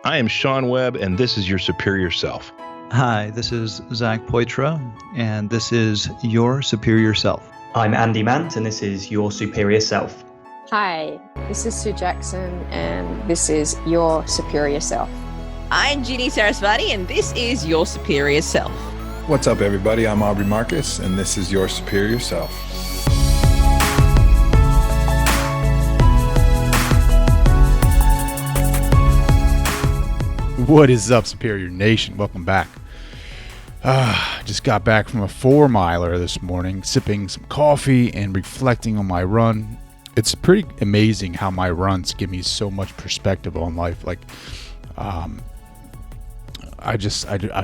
I am Sean Webb, and this is Your Superior Self. Hi, this is Zach Poitras, and this is Your Superior Self. I'm Andy Mant, and this is Your Superior Self. Hi, this is Sue Jackson, and this is Your Superior Self. I'm Ginny Sarasvati, and this is Your Superior Self. What's up, everybody? I'm Aubrey Marcus, and this is Your Superior Self. What is up, Superior Nation? Welcome back. Just got back from a 4-miler this morning, sipping some coffee and reflecting on my run. It's pretty amazing how my runs give me so much perspective on life. Like, I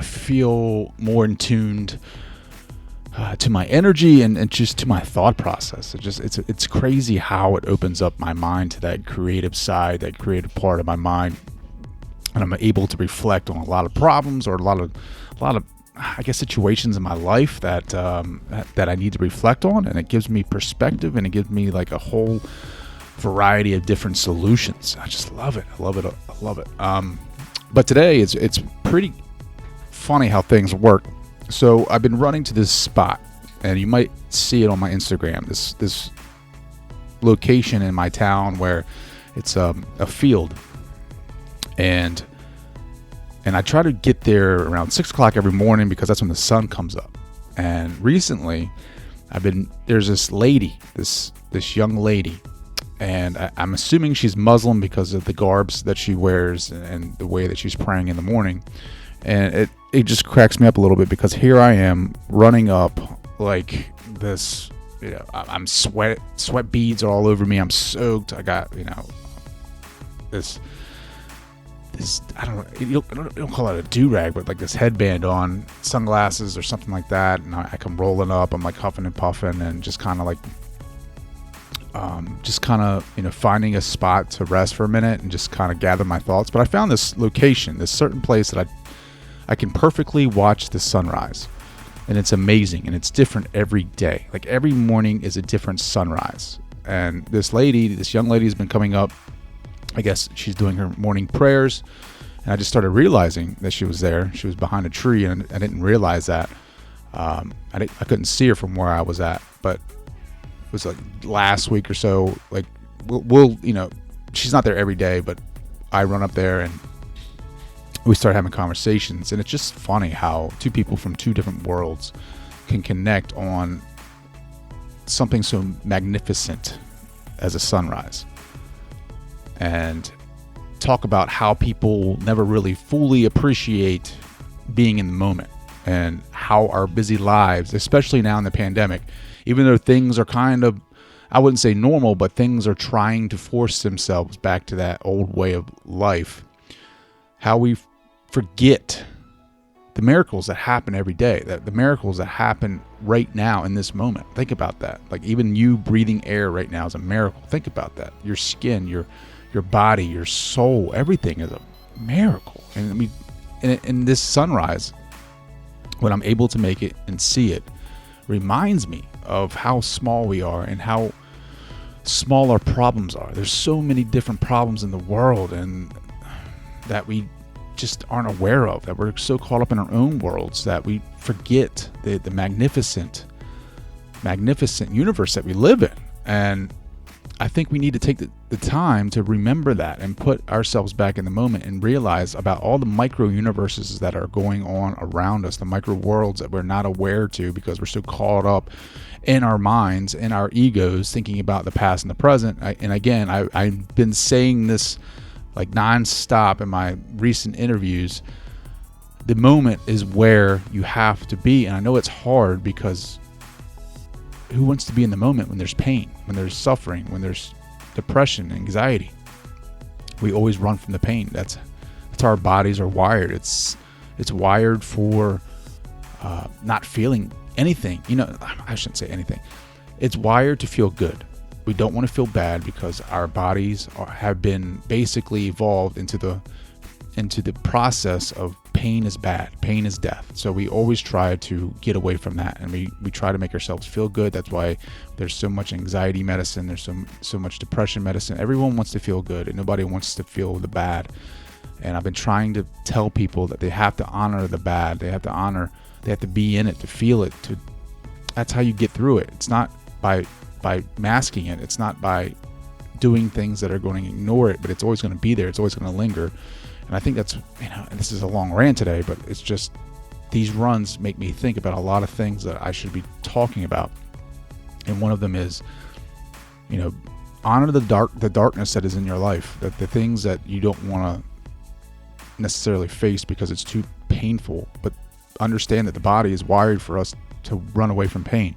feel more in tuned to my energy and just to my thought process. It's crazy how it opens up my mind to that creative side, that creative part of my mind. And I'm able to reflect on a lot of problems or a lot of I guess situations in my life that I need to reflect on, and it gives me perspective, and it gives me like a whole variety of different solutions. I just love it. I love it. But today it's pretty funny how things work. So I've been running to this spot, and you might see it on my Instagram. This location in my town where it's a field. And I try to get there around 6 o'clock every morning because that's when the sun comes up. And recently, there's this lady, this young lady, and I'm assuming she's Muslim because of the garbs that she wears and the way that she's praying in the morning. And it just cracks me up a little bit because here I am running up like this. You know, I'm sweat beads are all over me. I'm soaked. I got this. I don't know, you don't call it a do-rag, but like this headband on, sunglasses or something like that, and I come rolling up. I'm like huffing and puffing and just kind of finding a spot to rest for a minute and just kind of gather my thoughts. But I found this location, this certain place that I can perfectly watch the sunrise, and it's amazing, and it's different every day. Like every morning is a different sunrise, and this young lady has been coming up. I guess she's doing her morning prayers, and I just started realizing that she was there. She was behind a tree, and I didn't realize that. I couldn't see her from where I was at, but it was like last week or so. Like we'll she's not there every day, but I run up there and we start having conversations, and it's just funny how two people from two different worlds can connect on something so magnificent as a sunrise. And talk about how people never really fully appreciate being in the moment, and how our busy lives, especially now in the pandemic, even though things are kind of, I wouldn't say normal, but things are trying to force themselves back to that old way of life, how we forget the miracles that happen every day, the miracles that happen right now in this moment. Think about that. Like even you breathing air right now is a miracle. Think about that. Your skin, your body, your soul, everything is a miracle. And I mean, in this sunrise, when I'm able to make it and see it, reminds me of how small we are and how small our problems are. There's so many different problems in the world, and that we just aren't aware of, that we're so caught up in our own worlds that we forget the magnificent universe that we live in. And I think we need to take the time to remember that and put ourselves back in the moment and realize about all the micro universes that are going on around us, the micro worlds that we're not aware to because we're so caught up in our minds and our egos thinking about the past and the present. I've been saying this like nonstop in my recent interviews. The moment is where you have to be. And I know it's hard because who wants to be in the moment when there's pain, when there's suffering, when there's depression, anxiety? We always run from the pain. That's how our bodies are wired. It's wired for not feeling anything. I shouldn't say anything. It's wired to feel good. We don't want to feel bad because our bodies have been basically evolved into the process of pain is bad, pain is death. So we always try to get away from that, and we try to make ourselves feel good. That's why there's so much anxiety medicine, there's so much depression medicine. Everyone wants to feel good, and nobody wants to feel the bad. And I've been trying to tell people that they have to honor the bad. They have to be in it, to feel it. That's how you get through it. It's not by masking it. It's not by doing things that are going to ignore it, but it's always going to be there. It's always going to linger. And I think that's, and this is a long rant today, but it's just, these runs make me think about a lot of things that I should be talking about. And one of them is, honor the darkness that is in your life, that the things that you don't want to necessarily face because it's too painful, but understand that the body is wired for us to run away from pain,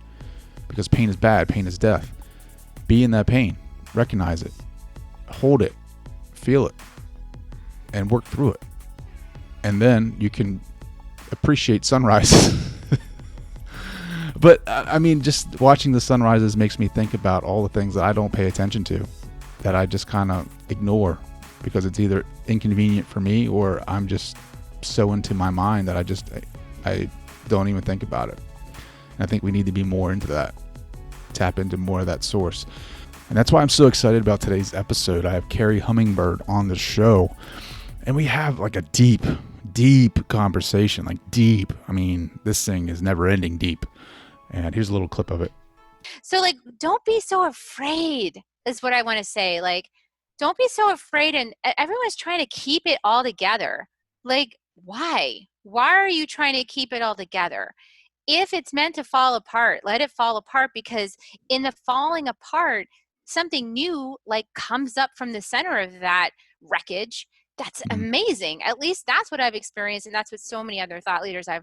because pain is bad, pain is death. Be in that pain, recognize it, hold it, feel it, and work through it. And then you can appreciate sunrises. But I mean, just watching the sunrises makes me think about all the things that I don't pay attention to, that I just kind of ignore because it's either inconvenient for me or I'm just so into my mind that I don't even think about it. And I think we need to be more into that, tap into more of that source. And that's why I'm so excited about today's episode. I have Kerri Hummingbird on the show, and we have like a deep conversation, like deep. I mean, this thing is never ending deep. And here's a little clip of it. So like, don't be so afraid is what I want to say. Like, don't be so afraid. And everyone's trying to keep it all together. Like, why? Why are you trying to keep it all together? If it's meant to fall apart, let it fall apart, because in the falling apart, something new like comes up from the center of that wreckage. That's amazing. At least that's what I've experienced. And that's what so many other thought leaders that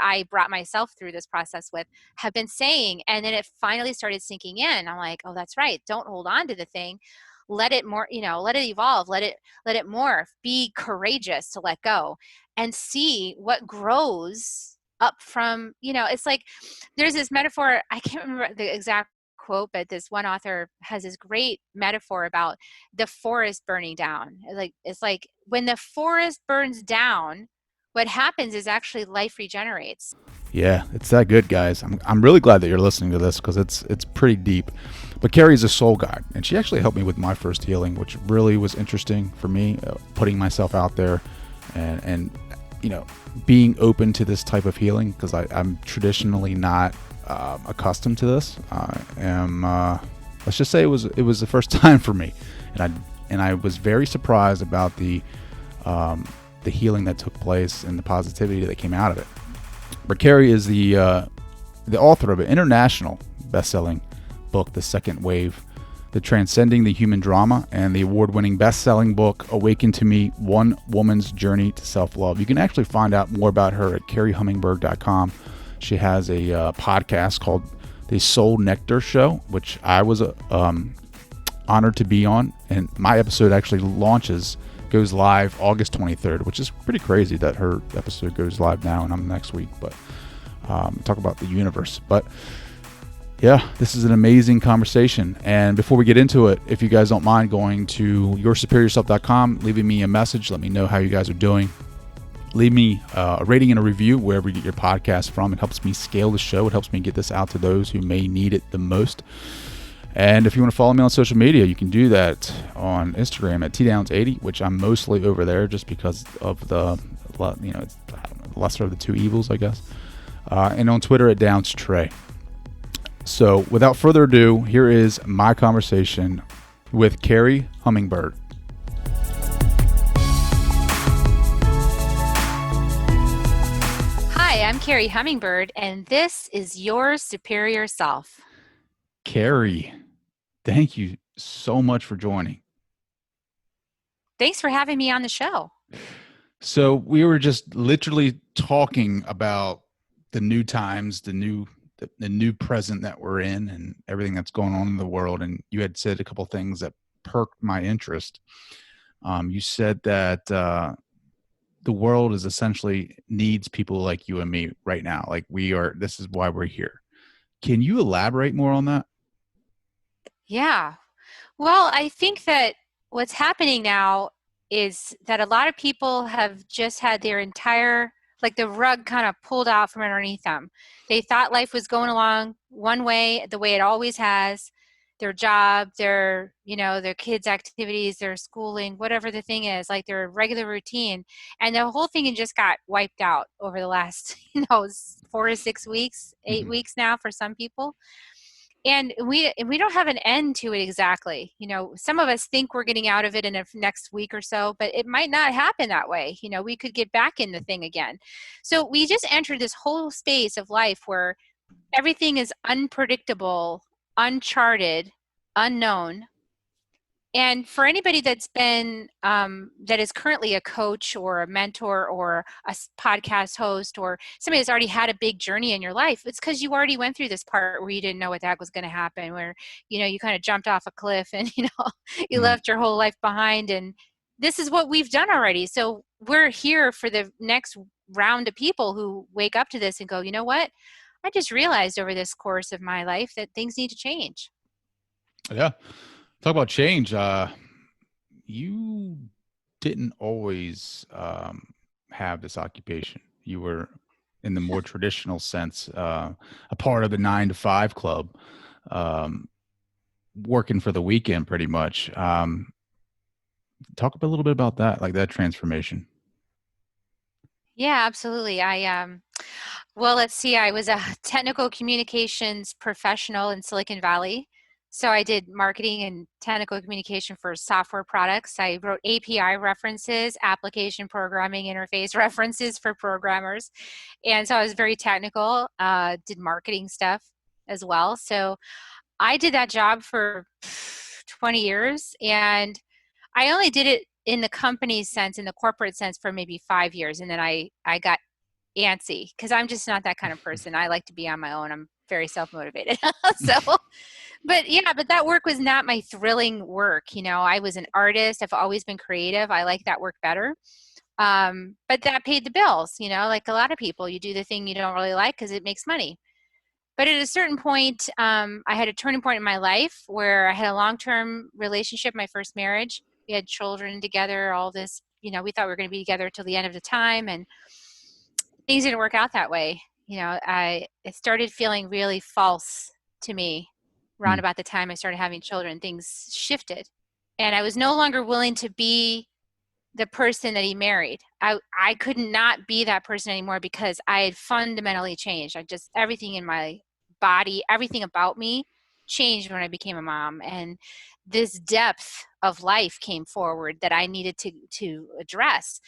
I brought myself through this process with have been saying. And then it finally started sinking in. I'm like, oh, that's right. Don't hold on to the thing. Let it let it evolve. Let it morph. Be courageous to let go and see what grows up from, it's like, there's this metaphor. I can't remember the exact quote, but this one author has this great metaphor about the forest burning down. It's like when the forest burns down, what happens is actually life regenerates. Yeah, it's that good, guys. I'm really glad that you're listening to this, because it's pretty deep. But Kerri's a soul guide, and she actually helped me with my first healing, which really was interesting for me, putting myself out there and being open to this type of healing, because I'm traditionally not accustomed to this. Let's just say it was the first time for me, and I was very surprised about the healing that took place and the positivity that came out of it. But Kerri is the author of an international best-selling book, The Second Wave, The Transcending the Human Drama, and the award-winning best-selling book, Awaken to Me, One Woman's Journey to Self-Love. You can actually find out more about her at kerrihummingbird.com. She has a podcast called The Soul Nectar Show, which I was honored to be on. And my episode actually goes live August 23rd, which is pretty crazy that her episode goes live now and I'm next week. But talk about the universe. But yeah, this is an amazing conversation. And before we get into it, if you guys don't mind going to yoursuperiorself.com, leaving me a message, let me know how you guys are doing. Leave me a rating and a review wherever you get your podcast from. It helps me scale the show. It helps me get this out to those who may need it the most. And if you want to follow me on social media, you can do that on Instagram at tdowns80, which I'm mostly over there just because of the lesser of the two evils, I guess. And on Twitter at downstrey. So without further ado, here is my conversation with Kerri Hummingbird. Hi, I'm Kerri Hummingbird, and this is Your Superior Self. Kerri, thank you so much for joining. Thanks for having me on the show. So we were just literally talking about the new times, the new present that we're in, and everything that's going on in the world. And you had said a couple things that perked my interest. You said that the world is essentially needs people like you and me right now. Like this is why we're here. Can you elaborate more on that? Yeah. Well, I think that what's happening now is that a lot of people have just had their entire, like the rug kind of pulled out from underneath them. They thought life was going along one way, the way it always has. their job, their, their kids' activities, their schooling, whatever the thing is, like their regular routine. And the whole thing just got wiped out over the last, 4 to 6 weeks, 8 weeks now for some people. And we don't have an end to it exactly. Some of us think we're getting out of it in the next week or so, but it might not happen that way. We could get back in the thing again. So we just entered this whole space of life where everything is unpredictable, uncharted, unknown. And for anybody that's been, that is currently a coach or a mentor or a podcast host or somebody that's already had a big journey in your life, it's because you already went through this part where you didn't know what the heck was going to happen, where, you kind of jumped off a cliff and, you left your whole life behind. And this is what we've done already. So we're here for the next round of people who wake up to this and go, you know what? I just realized over this course of my life that things need to change. Yeah. Talk about change. You didn't always have this occupation. You were, in the more traditional sense, a part of the 9-to-5 club, working for the weekend pretty much. Talk a little bit about that, like that transformation. Yeah, absolutely. Well, let's see. I was a technical communications professional in Silicon Valley. So I did marketing and technical communication for software products. I wrote API references, application programming interface references for programmers. And so I was very technical, did marketing stuff as well. So I did that job for 20 years, and I only did it in the company sense, in the corporate sense, for maybe 5 years. And then I got antsy because I'm just not that kind of person. I like to be on my own. I'm very self-motivated. But that work was not my thrilling work. I was an artist. I've always been creative. I like that work better. But that paid the bills, like a lot of people, you do the thing you don't really like because it makes money. But at a certain point, I had a turning point in my life where I had a long-term relationship, my first marriage. We had children together, all this, we thought we were going to be together till the end of the time. And things didn't work out that way. It started feeling really false to me around about the time I started having children. Things shifted, and I was no longer willing to be the person that he married. I could not be that person anymore because I had fundamentally changed. Everything in my body, everything about me changed when I became a mom, and this depth of life came forward that I needed to address.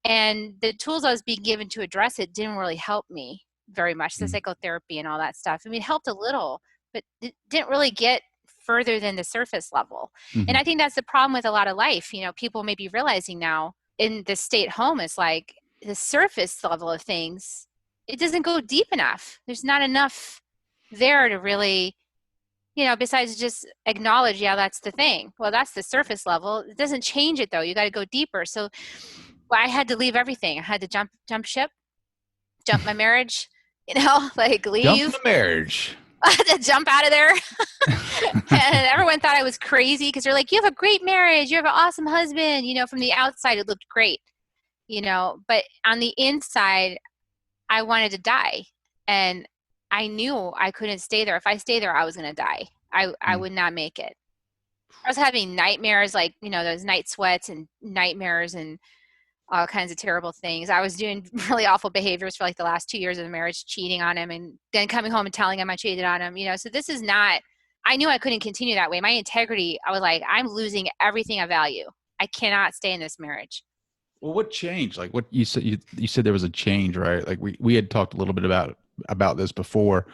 And the tools I was being given to address it didn't really help me very much. The psychotherapy and all that stuff. I mean, it helped a little, but it didn't really get further than the surface level. And I think that's the problem with a lot of life. People may be realizing now in the stay-at-home, it's like the surface level of things, it doesn't go deep enough. There's not enough there to really, besides just acknowledge, yeah, that's the thing. Well, that's the surface level. It doesn't change it though. You got to go deeper. So I had to leave everything. I had to jump ship, jump my marriage, leave. Jump the marriage. I had to jump out of there. And everyone thought I was crazy because they're like, you have a great marriage. You have an awesome husband. From the outside, it looked great, but on the inside, I wanted to die. And I knew I couldn't stay there. If I stay there, I was going to die. I would not make it. I was having nightmares, like, those night sweats and nightmares and all kinds of terrible things. I was doing really awful behaviors for like the last 2 years of the marriage, cheating on him and then coming home and telling him I cheated on him, So this is not, I knew I couldn't continue that way. My integrity, I was like, I'm losing everything of value. I cannot stay in this marriage. Well, what changed? Like what you said, you said there was a change, right? Like we had talked a little bit about this before.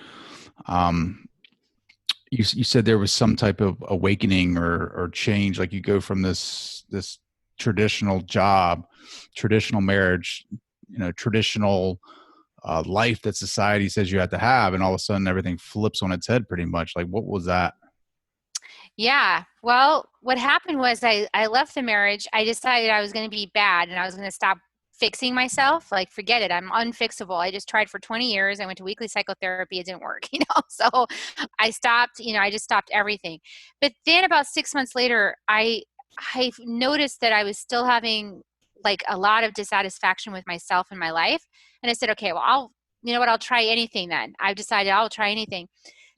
You said there was some type of awakening or change. Like you go from this traditional job, traditional marriage, traditional life that society says you have to have, and all of a sudden everything flips on its head pretty much. Like what was that? Yeah. Well, what happened was I left the marriage. I decided I was going to be bad and I was going to stop fixing myself. Like, forget it. I'm unfixable. I just tried for 20 years. I went to weekly psychotherapy. It didn't work, so I stopped, I just stopped everything. But then about 6 months later, I noticed that I was still having like a lot of dissatisfaction with myself and my life. And I said, okay, well, I'll try anything then. I've decided I'll try anything.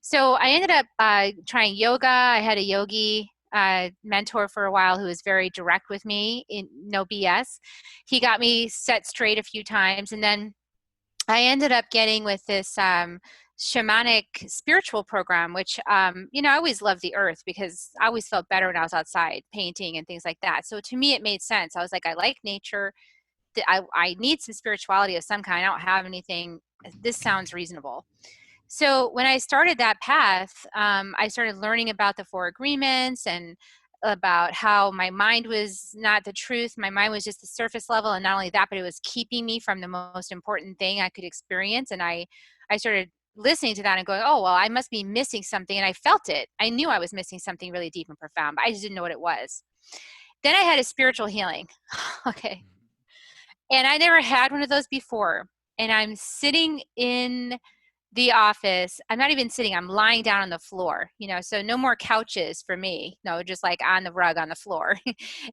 So I ended up trying yoga. I had a yogi mentor for a while who was very direct with me, in no BS. He got me set straight a few times, and then I ended up getting with this shamanic spiritual program, which, I always loved the earth because I always felt better when I was outside painting and things like that. So to me, it made sense. I was like, I like nature. I need some spirituality of some kind. I don't have anything. This sounds reasonable. So when I started that path, I started learning about the four agreements and about how my mind was not the truth. My mind was just the surface level. And not only that, but it was keeping me from the most important thing I could experience. And I started listening to that and going, oh, well, I must be missing something. And I felt it. I knew I was missing something really deep and profound, but I just didn't know what it was. Then I had a spiritual healing. Okay. And I never had one of those before. And I'm sitting in the office. I'm not even sitting, I'm lying down on the floor, so no more couches for me. No, just like on the rug on the floor.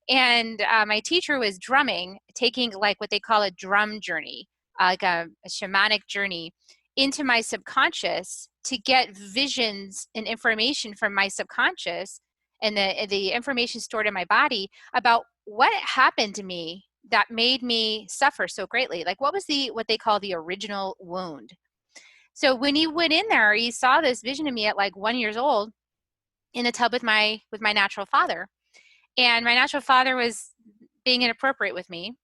And my teacher was drumming, taking like what they call a drum journey, like a shamanic journey into my subconscious to get visions and information from my subconscious and the information stored in my body about what happened to me that made me suffer so greatly. Like what was what they call the original wound. So when he went in there, he saw this vision of me at like 1 year old in a tub with my natural father. And my natural father was being inappropriate with me.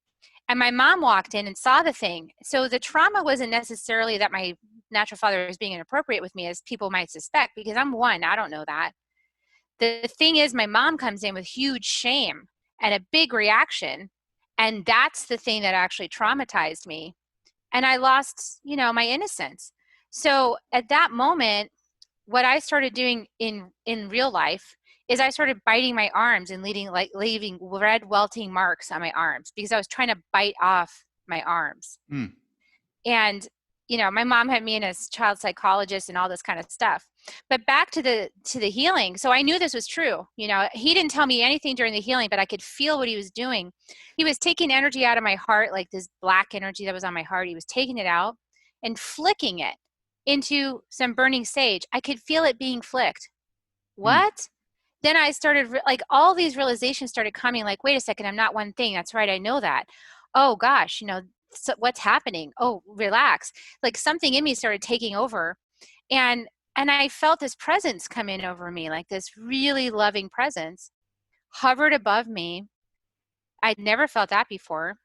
And my mom walked in and saw the thing. So the trauma wasn't necessarily that my natural father was being inappropriate with me, as people might suspect, because I'm one, I don't know that. The thing is, my mom comes in with huge shame and a big reaction. And that's the thing that actually traumatized me. And I lost, my innocence. So at that moment, what I started doing in real life is I started biting my arms and leaving red welting marks on my arms because I was trying to bite off my arms. And, my mom had me in as child psychologist and all this kind of stuff. But back to the healing. So I knew this was true. He didn't tell me anything during the healing, but I could feel what he was doing. He was taking energy out of my heart, like this black energy that was on my heart. He was taking it out and flicking it into some burning sage. I could feel it being flicked. What? Then I started, all these realizations started coming, like, wait a second, I'm not one thing. That's right. I know that. Oh gosh, so what's happening? Oh, relax. Like something in me started taking over. And I felt this presence come in over me, like this really loving presence hovered above me. I'd never felt that before.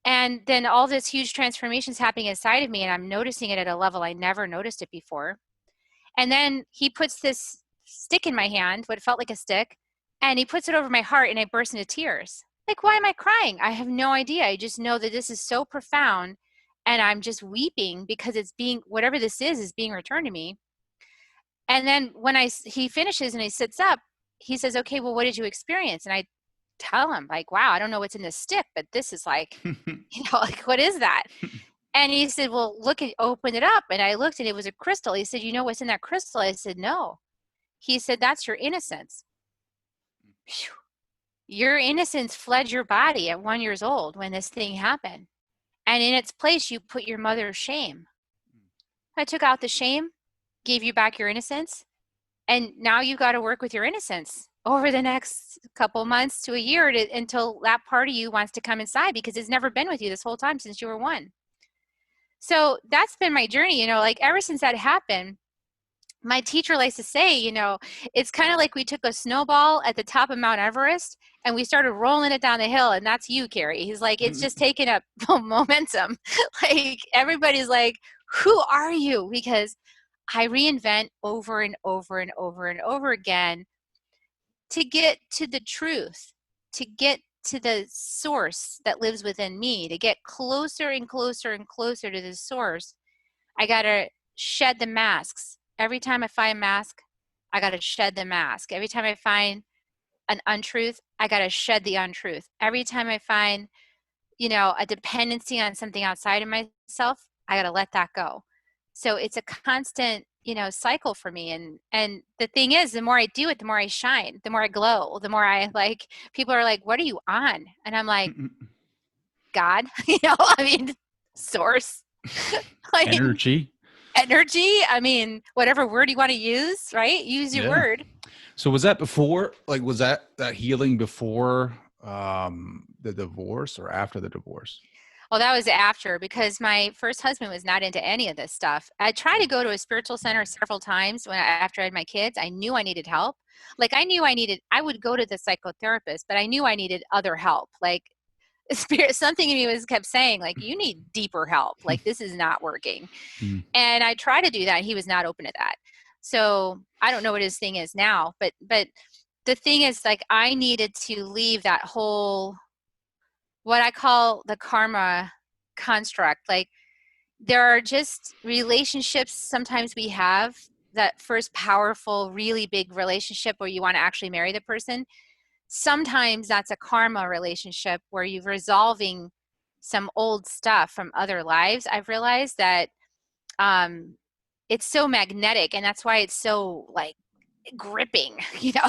And then all this huge transformations happening inside of me, and I'm noticing it at a level I never noticed it before. And then he puts this stick in my hand, what felt like a stick, and he puts it over my heart, and I burst into tears. Like, why am I crying? I have no idea. I just know that this is so profound, and I'm just weeping because whatever this is being returned to me. And then when he finishes and he sits up, he says, okay, well, what did you experience? And I tell him, like, wow, I don't know what's in this stick, but this is like, like, what is that? And he said, well, open it up. And I looked and it was a crystal. He said, you know what's in that crystal? I said, no. He said, that's your innocence. Whew. Your innocence fled your body at 1 year old when this thing happened. And in its place, you put your mother's shame. I took out the shame, gave you back your innocence. And now you got to work with your innocence over the next couple months to a year until that part of you wants to come inside, because it's never been with you this whole time since you were one. So that's been my journey, like ever since that happened. My teacher likes to say, it's kind of like we took a snowball at the top of Mount Everest and we started rolling it down the hill, and that's you, Kerri. He's like, it's just taking up momentum. Like everybody's like, who are you? Because I reinvent over and over and over and over again to get to the truth, to get to the source that lives within me, to get closer and closer and closer to the source. I got to shed the masks. Every time I find a mask, I got to shed the mask. Every time I find an untruth, I got to shed the untruth. Every time I find, a dependency on something outside of myself, I got to let that go. So it's a constant, cycle for me. And the thing is, the more I do it, the more I shine, the more I glow, the more I people are like, what are you on? And I'm like, God, source. Energy. energy. I mean, whatever word you want to use, right? Use your word. So was that before, like, was that healing before the divorce or after the divorce? Well, that was after, because my first husband was not into any of this stuff. I tried to go to a spiritual center several times after I had my kids. I knew I needed help. Like I would go to the psychotherapist, but I knew I needed other help. Like spirit, something in me kept saying, like, you need deeper help. Like, this is not working. And I tried to do that. And he was not open to that. So I don't know what his thing is now, but the thing is, like, I needed to leave that whole, what I call the karma construct. Like, there are just relationships sometimes we have, that first powerful, really big relationship where you want to actually marry the person. Sometimes that's a karma relationship where you're resolving some old stuff from other lives. I've realized that it's so magnetic, and that's why it's so, like, gripping.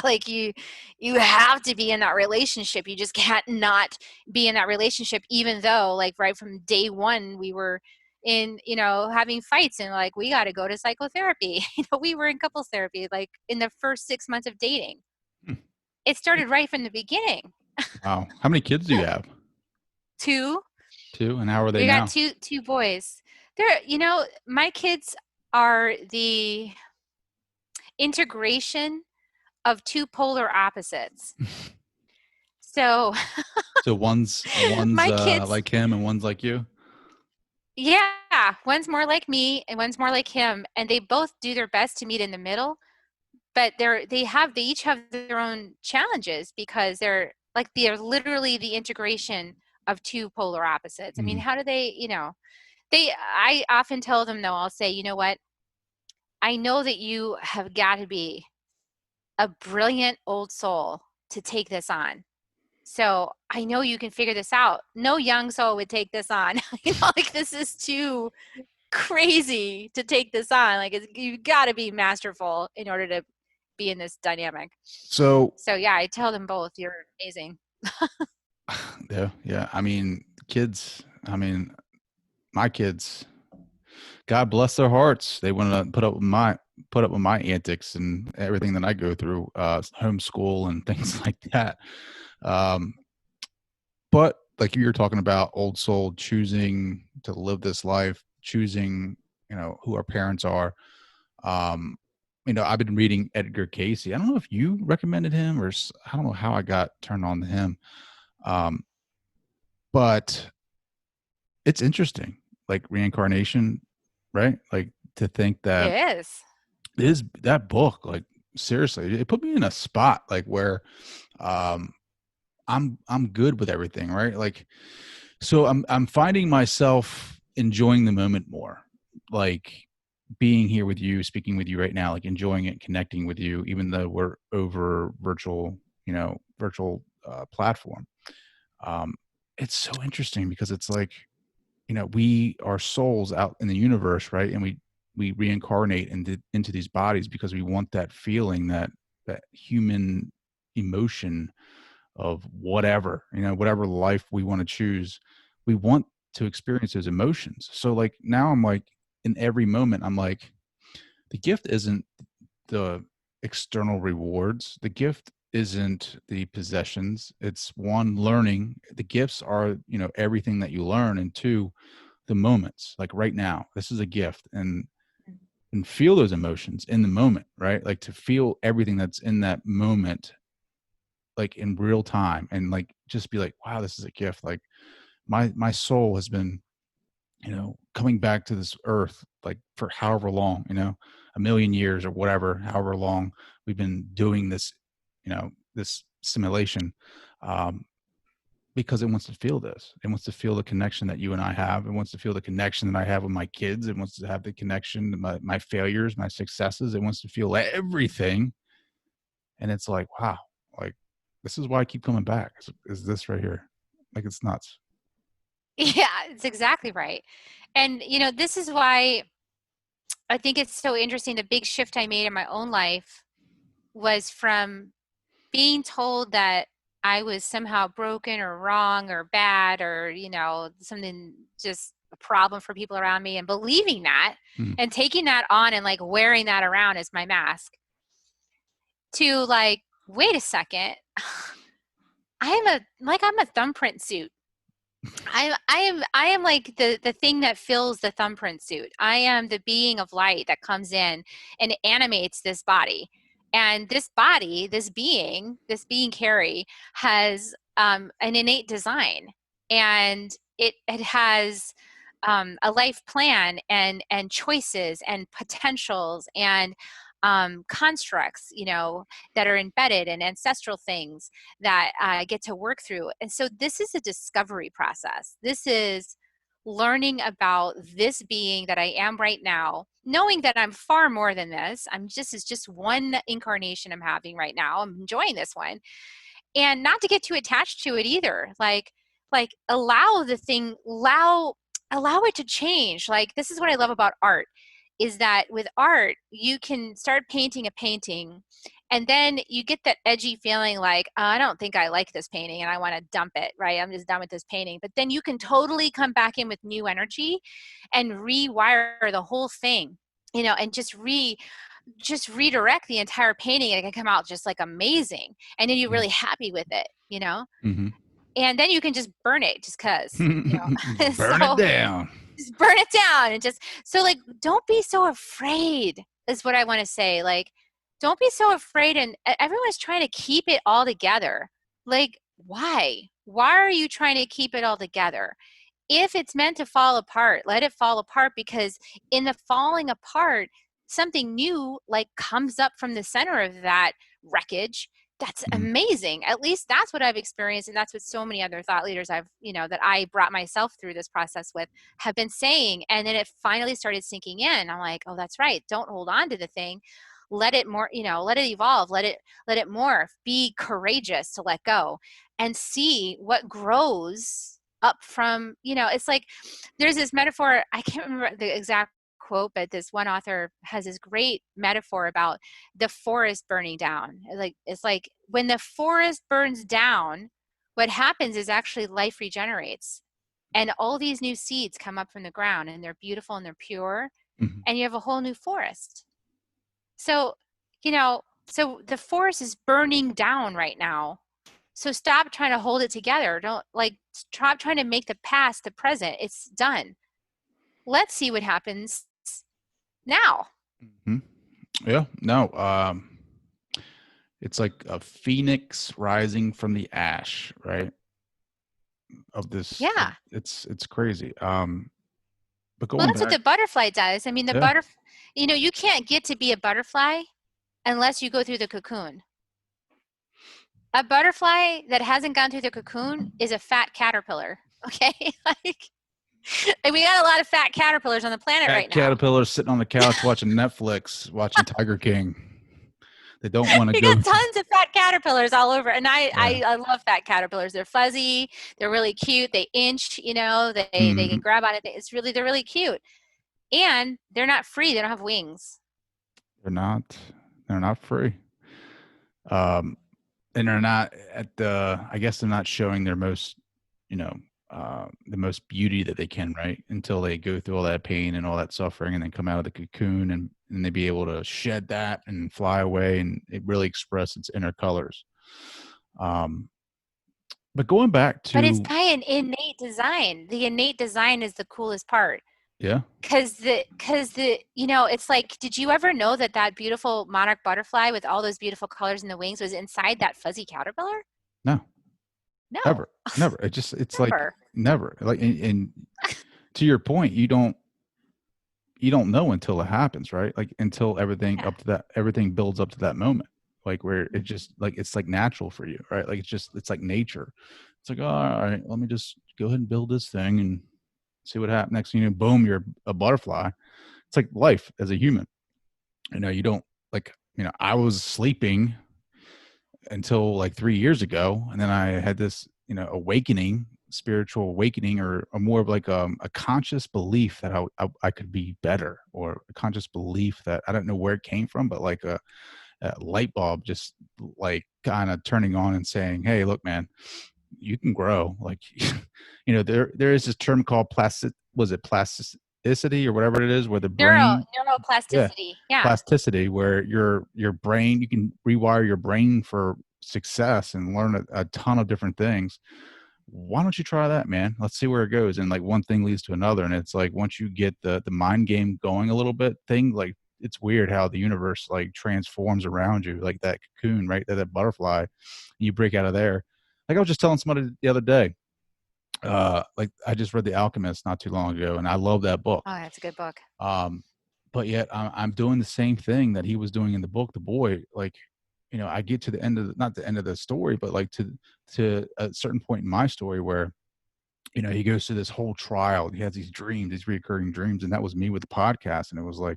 Like, you have to be in that relationship. You just can't not be in that relationship, even though, like, right from day one we were in, having fights, and, like, we got to go to psychotherapy. We were in couples therapy, like, in the first 6 months of dating. It started right from the beginning. Wow. How many kids do you have? 2. And how are they We now? got two boys. They're, my kids are the integration of two polar opposites. So one's my kids, like him and one's like you. yeah, one's more like me and one's more like him, and they both do their best to meet in the middle. But they each have their own challenges, because they're literally the integration of two polar opposites. I mean, how do they, I often tell them, though, I'll say, you know what? I know that you have got to be a brilliant old soul to take this on. So I know you can figure this out. No young soul would take this on. Like, this is too crazy to take this on. Like, you've got to be masterful in order to be in this dynamic. So yeah, I tell them both, you're amazing. yeah. I mean, my kids, God bless their hearts, they want to put up with my antics and everything that I go through, homeschool and things like that. But like you were talking about, old soul choosing to live this life, choosing, who our parents are. I've been reading Edgar Cayce. I don't know if you recommended him, or I don't know how I got turned on to him. But it's interesting, like reincarnation, right? Like, to think that It is that book, like, seriously, it put me in a spot, like, where I'm good with everything, right? Like, so I'm finding myself enjoying the moment more, like being here with you, speaking with you right now, like enjoying it, connecting with you, even though we're over virtual platform. It's so interesting, because it's like, we are souls out in the universe, right? And we reincarnate into these bodies because we want that feeling, that human emotion of whatever, whatever life we want to choose. We want to experience those emotions. So, like, now I'm like, in every moment, I'm like, the gift isn't the external rewards. The gift isn't the possessions. It's one, learning. The gifts are, everything that you learn, and two, the moments. Like, right now, this is a gift, and feel those emotions in the moment, right? Like, to feel everything that's in that moment, like, in real time, and like, just be like, wow, this is a gift. Like, my soul has been, coming back to this earth, like, for however long, 1,000,000 years or whatever, however long we've been doing this, this simulation, because it wants to feel this. It wants to feel the connection that you and I have. It wants to feel the connection that I have with my kids. It wants to have the connection to my failures, my successes. It wants to feel everything. And it's like, wow, like, this is why I keep coming back, is this right here. Like, it's nuts. Yeah, it's exactly right. And, this is why I think it's so interesting. The big shift I made in my own life was from being told that I was somehow broken or wrong or bad, or, something just a problem for people around me, and believing that Mhm. and taking that on and like wearing that around as my mask, to like, wait a second, I'm a thumbprint suit. I am like the thing that fills the thumbprint suit. I am the being of light that comes in and animates this body. And this body, this being Kerri, has an innate design, and it has a life plan and choices and potentials and constructs, that are embedded, and ancestral things that I get to work through. And so this is a discovery process. This is learning about this being that I am right now, knowing that I'm far more than this. It's just one incarnation I'm having right now. I'm enjoying this one. And not to get too attached to it either. Like allow the thing, allow it to change. Like, this is what I love about art, is that with art, you can start painting a painting, and then you get that edgy feeling like, oh, I don't think I like this painting and I want to dump it, right? I'm just done with this painting. But then you can totally come back in with new energy and rewire the whole thing, and just redirect the entire painting, and it can come out just like amazing. And then you're really happy with it, Mm-hmm. and then you can just burn it just because, Burn it down. just burn it down. And just, so like, don't be so afraid is what I want to say. Like, don't be so afraid. And everyone's trying to keep it all together. Like, why are you trying to keep it all together? If it's meant to fall apart, let it fall apart, because in the falling apart, something new like comes up from the center of that wreckage. That's amazing. At least that's what I've experienced. And that's what so many other thought leaders that I brought myself through this process with have been saying. And then it finally started sinking in. I'm like, oh, that's right. Don't hold on to the thing. Let it let it evolve. Let it morph. Be courageous to let go and see what grows up from, it's like, there's this metaphor. I can't remember the exact quote, but this one author has this great metaphor about the forest burning down. It's like when the forest burns down, what happens is actually life regenerates, and all these new seeds come up from the ground, and they're beautiful and they're pure, and you have a whole new forest. So, so the forest is burning down right now. So stop trying to hold it together. Don't stop trying to make the past the present. It's done. Let's see what happens now. Yeah, no. It's like a phoenix rising from the ash, right? Of this. Yeah. It's crazy. But going That's back, what the butterfly does. I mean, you can't get to be a butterfly unless you go through the cocoon. A butterfly that hasn't gone through the cocoon is a fat caterpillar. Okay. And we got a lot of fat caterpillars on the planet right now. Caterpillars sitting on the couch watching Netflix, watching Tiger King. They don't want to go. You got tons of fat caterpillars all over, and I love fat caterpillars. They're fuzzy, they're really cute. They inch, they can grab on it. They're really cute, and they're not free. They don't have wings. They're not free. And they're not I guess they're not showing their most, the most beauty that they can, right? Until they go through all that pain and all that suffering, and then come out of the cocoon, and they be able to shed that and fly away, and it really express its inner colors. But going back to, but it's by an innate design. The innate design is the coolest part. Yeah. Because it's like, did you ever know that beautiful monarch butterfly with all those beautiful colors in the wings was inside that fuzzy caterpillar? No. Never. It's like never. Like, and to your point, you don't know until it happens, right? Like, until everything everything builds up to that moment, like where it just like, it's like natural for you, right? Like, it's like nature. It's like, oh, all right, let me just go ahead and build this thing and see what happens. Next thing you know, boom, you're a butterfly. It's like life as a human. You don't I was sleeping until like 3 years ago, and then I had this awakening, spiritual awakening, or more of like a conscious belief that I could be better, or a conscious belief that I don't know where it came from, but like a light bulb just like kind of turning on and saying, hey, look, man, you can grow. Like, there is this term called plasticity or whatever it is, where the brain, Neuroplasticity. Yeah. plasticity, where your brain, you can rewire your brain for success and learn a ton of different things. Why don't you try that, man? Let's see where it goes. And like one thing leads to another. And it's like, once you get the mind game going a little bit, like, it's weird how the universe like transforms around you, like that cocoon, right? That butterfly, and you break out of there. Like I was just telling somebody the other day, like I just read The Alchemist not too long ago, and I love that book. Oh, that's a good book. But yet I'm doing the same thing that he was doing in the book. The boy, like, I get to the end of not the end of the story, but like to a certain point in my story where, he goes through this whole trial. He has these dreams, these recurring dreams. And that was me with the podcast. And it was like,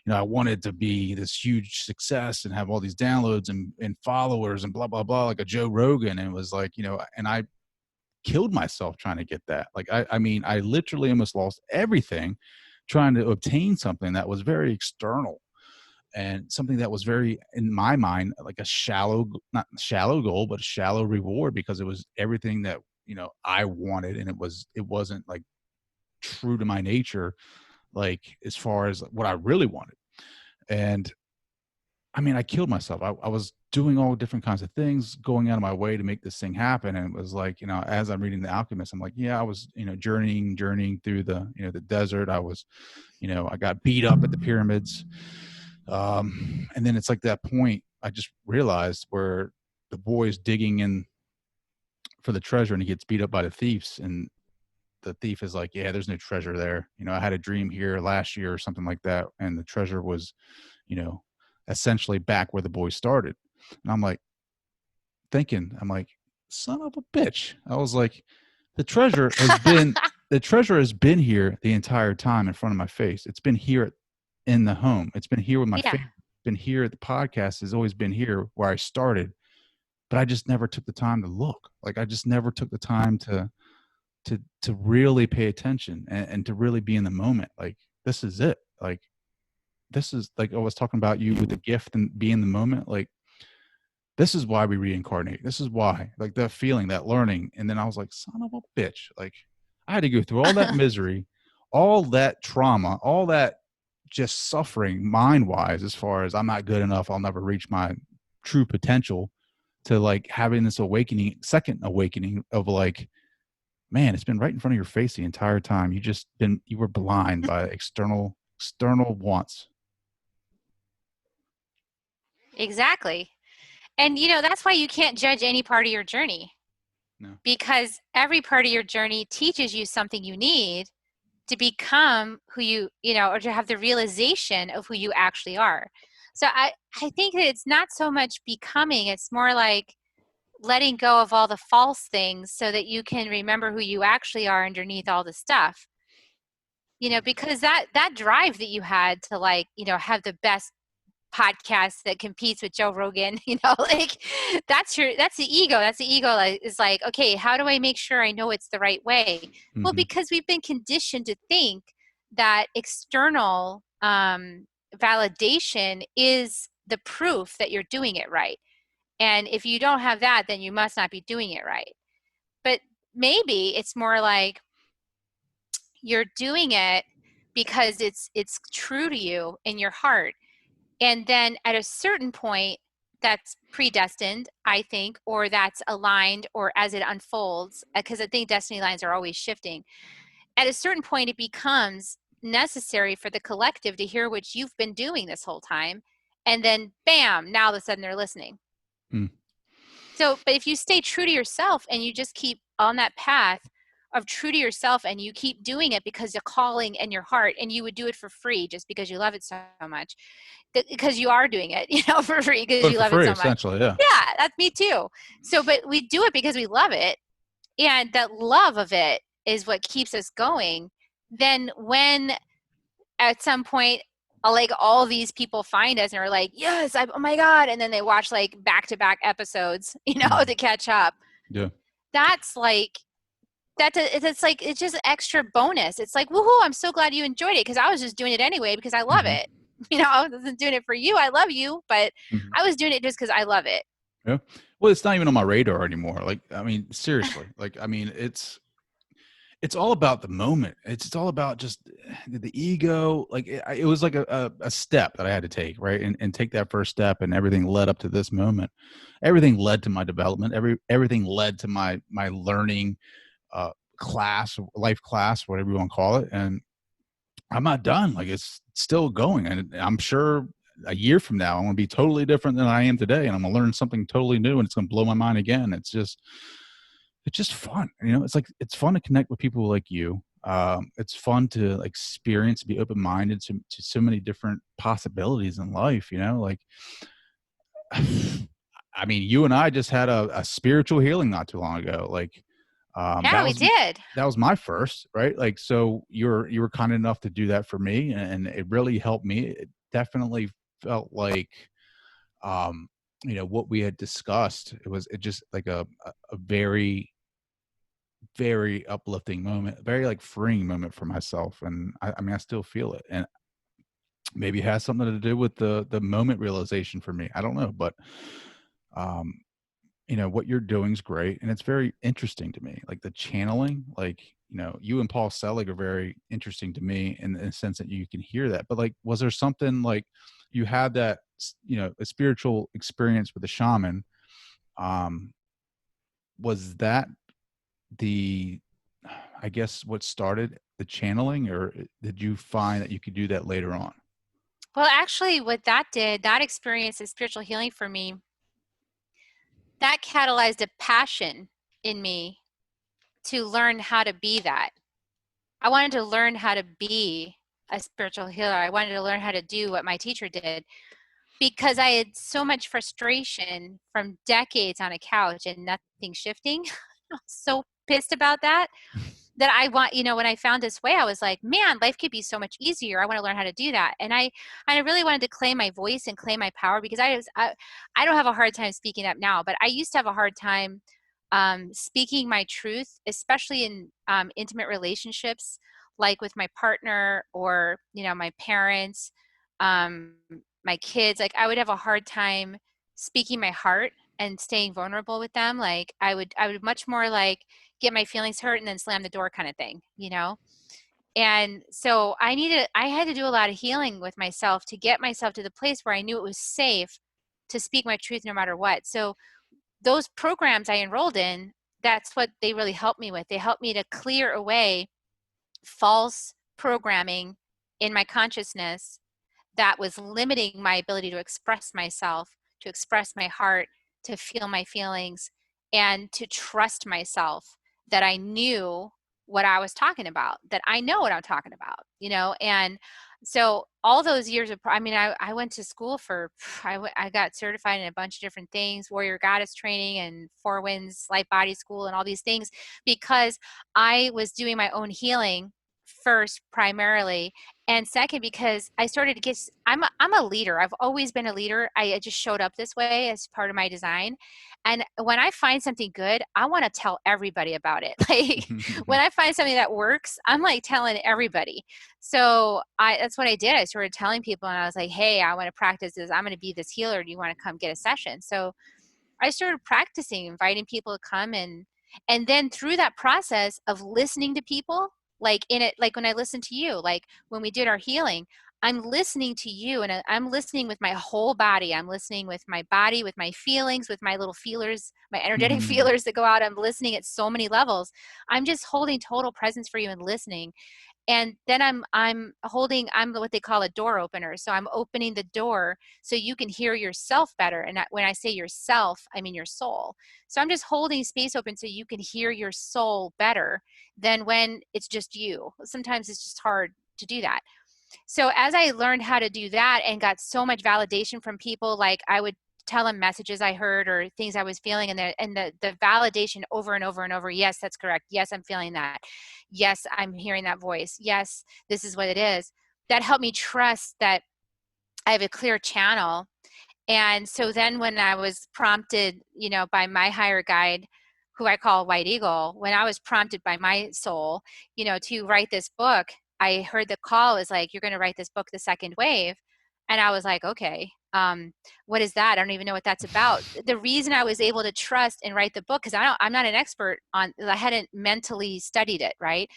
I wanted to be this huge success and have all these downloads and followers and blah, blah, blah, like a Joe Rogan. And it was like, and I killed myself trying to get that. Like, I mean, I literally almost lost everything trying to obtain something that was very external and something that was very, in my mind, like a not shallow goal, but a shallow reward, because it was everything that, I wanted. And it wasn't like true to my nature, like as far as what I really wanted. And I mean, I killed myself. I was doing all different kinds of things, going out of my way to make this thing happen. And it was like, as I'm reading The Alchemist, I'm like, yeah, I was, journeying through the, the desert. I was, I got beat up at the pyramids. And then it's like that point I just realized where the boy's digging in for the treasure and he gets beat up by the thieves. And the thief is like, yeah, there's no treasure there. I had a dream here last year or something like that. And the treasure was, essentially back where the boy started. And I'm like, son of a bitch. I was like, the treasure has been here the entire time in front of my face. It's been here in the home. It's been here with my family. It's been here at the podcast. Has always been here where I started, but I just never took the time to look. Like, I just never took the time to really pay attention and to really be in the moment. Like, this is it. Like, this is like, I was talking about you with the gift and be in the moment. Like, this is why we reincarnate. This is why, like, that feeling, that learning. And then I was like, son of a bitch. Like, I had to go through all that misery, all that trauma, all that just suffering mind wise, as far as I'm not good enough, I'll never reach my true potential, to like having this second awakening of like, man, it's been right in front of your face the entire time. You were blind by external wants. Exactly. And, that's why you can't judge any part of your journey. No. Because every part of your journey teaches you something you need to become who you, or to have the realization of who you actually are. So I think that it's not so much becoming, it's more like letting go of all the false things so that you can remember who you actually are underneath all the stuff. Because that drive that you had to like, have the best podcast that competes with Joe Rogan, like that's the ego. That's the ego is like, okay, how do I make sure I know it's the right way? Mm-hmm. Well, because we've been conditioned to think that external validation is the proof that you're doing it right. And if you don't have that, then you must not be doing it right. But maybe it's more like you're doing it because it's true to you in your heart. And then at a certain point, that's predestined, I think, or that's aligned, or as it unfolds, because I think destiny lines are always shifting. At a certain point, it becomes necessary for the collective to hear what you've been doing this whole time. And then, bam, now all of a sudden they're listening. Mm. So, but if you stay true to yourself and you just keep on that path of true to yourself and you keep doing it because you're calling in your heart, and you would do it for free just because you love it so much, because you are doing it, for free because you love it so much. Essentially, yeah. Yeah, that's me too. So, but we do it because we love it, and that love of it is what keeps us going. Then when at some point, like all these people find us and are like, yes, oh my God. And then they watch like back-to-back episodes, to catch up. Yeah. That's like, it's like, it's just extra bonus. It's like, woohoo, I'm so glad you enjoyed it, because I was just doing it anyway because I love it. I wasn't doing it for you. I love you, but I was doing it just because I love it. Yeah. Well, it's not even on my radar anymore. Like, I mean, seriously, like, I mean, it's all about the moment. It's all about just the ego. Like it was like a step that I had to take, right? And take that first step, and everything led up to this moment. Everything led to my development. Everything led to my learning class, life class, whatever you want to call it. And I'm not done. Like it's still going. And I'm sure a year from now, I'm going to be totally different than I am today. And I'm going to learn something totally new, and it's going to blow my mind again. It's just fun. You know, it's like, it's fun to connect with people like you. It's fun to experience, be open-minded to so many different possibilities in life, you know, like, I mean, you and I just had a spiritual healing not too long ago. Like, Yeah, we did. that was my first, right? Like, so you were kind enough to do that for me, and it really helped me. It definitely felt like, you know, what we had discussed. It just like a very, very uplifting moment, very like freeing moment for myself. And I mean, I still feel it, and maybe it has something to do with the moment realization for me. I don't know, but um, you know, what you're doing is great, and it's very interesting to me. Like the channeling, like, you know, you and Paul Selig are very interesting to me in the sense that you can hear that. But like, was there something like you had that, you know, a spiritual experience with a shaman? Um, was that the, I guess, what started the channeling, or did you find that you could do that later on? Well, actually, what that did, that experience of spiritual healing for me, that catalyzed a passion in me to learn how to be that. I wanted to learn how to be a spiritual healer. I wanted to learn how to do what my teacher did, because I had so much frustration from decades on a couch and nothing shifting. I was so pissed about that I want, you know, when I found this way, I was like, man, life could be so much easier. I want to learn how to do that. And I really wanted to claim my voice and claim my power, because I don't have a hard time speaking up now, but I used to have a hard time speaking my truth, especially in intimate relationships, like with my partner or, you know, my parents, um, my kids. Like I would have a hard time speaking my heart and staying vulnerable with them. Like I would much more like get my feelings hurt and then slam the door kind of thing, you know? And so I had to do a lot of healing with myself to get myself to the place where I knew it was safe to speak my truth no matter what. So those programs I enrolled in, that's what they really helped me with. They helped me to clear away false programming in my consciousness that was limiting my ability to express myself, to express my heart, to feel my feelings, and to trust myself that I knew what I was talking about, that I know what I'm talking about, you know? And so all those years of, I mean, I went to school for, I got certified in a bunch of different things, warrior goddess training and Four Winds Light Body School and all these things, because I was doing my own healing first primarily, and second because I started to get, I'm a leader. I've always been a leader. I just showed up this way as part of my design. And when I find something good, I want to tell everybody about it. Like when I find something that works, I'm like telling everybody. So that's what I did. I started telling people, and I was like, hey, I want to practice this. I'm going to be this healer. Do you want to come get a session? So I started practicing, inviting people to come, and then through that process of listening to people, like in it, like when I listened to you, like when we did our healing, I'm listening to you, and I'm listening with my whole body. I'm listening with my body, with my feelings, with my little feelers, my energetic feelers that go out. I'm listening at so many levels. I'm just holding total presence for you and listening. And then I'm what they call a door opener. So I'm opening the door so you can hear yourself better. And when I say yourself, I mean your soul. So I'm just holding space open so you can hear your soul better than when it's just you. Sometimes it's just hard to do that. So as I learned how to do that and got so much validation from people, like I would tell them messages I heard or things I was feeling, and the validation over and over and over. Yes, that's correct. Yes, I'm feeling that. Yes, I'm hearing that voice. Yes, this is what it is. That helped me trust that I have a clear channel. And so then when I was prompted, you know, by my higher guide, who I call White Eagle, when I was prompted by my soul, you know, to write this book, I heard the call was like, you're going to write this book, The Second Wave. And I was like, okay. What is that? I don't even know what that's about. The reason I was able to trust and write the book, because I'm not an expert on, I hadn't mentally studied it, right?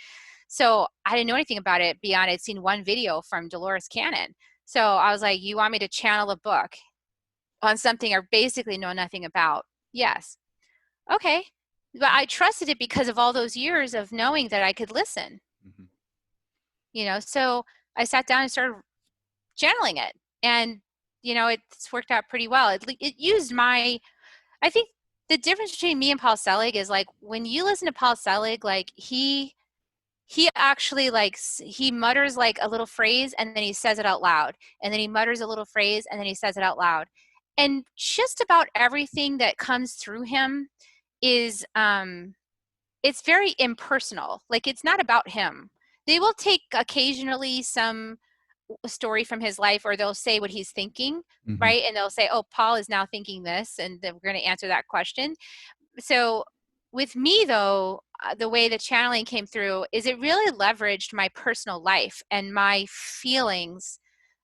So I didn't know anything about it beyond I'd seen one video from Dolores Cannon. So I was like, you want me to channel a book on something I basically know nothing about? Yes. Okay. But I trusted it because of all those years of knowing that I could listen. Mhm. You know, so I sat down and started channeling it. And, you know, it's worked out pretty well. It used I think the difference between me and Paul Selig is like, when you listen to Paul Selig, like he actually he mutters like a little phrase and then he says it out loud. And then he mutters a little phrase and then he says it out loud. And just about everything that comes through him is, it's very impersonal. Like, it's not about him. They will take occasionally some story from his life, or they'll say what he's thinking, Mhm. right? And they'll say, oh, Paul is now thinking this, and then we're going to answer that question. So with me, though, the way the channeling came through is it really leveraged my personal life and my feelings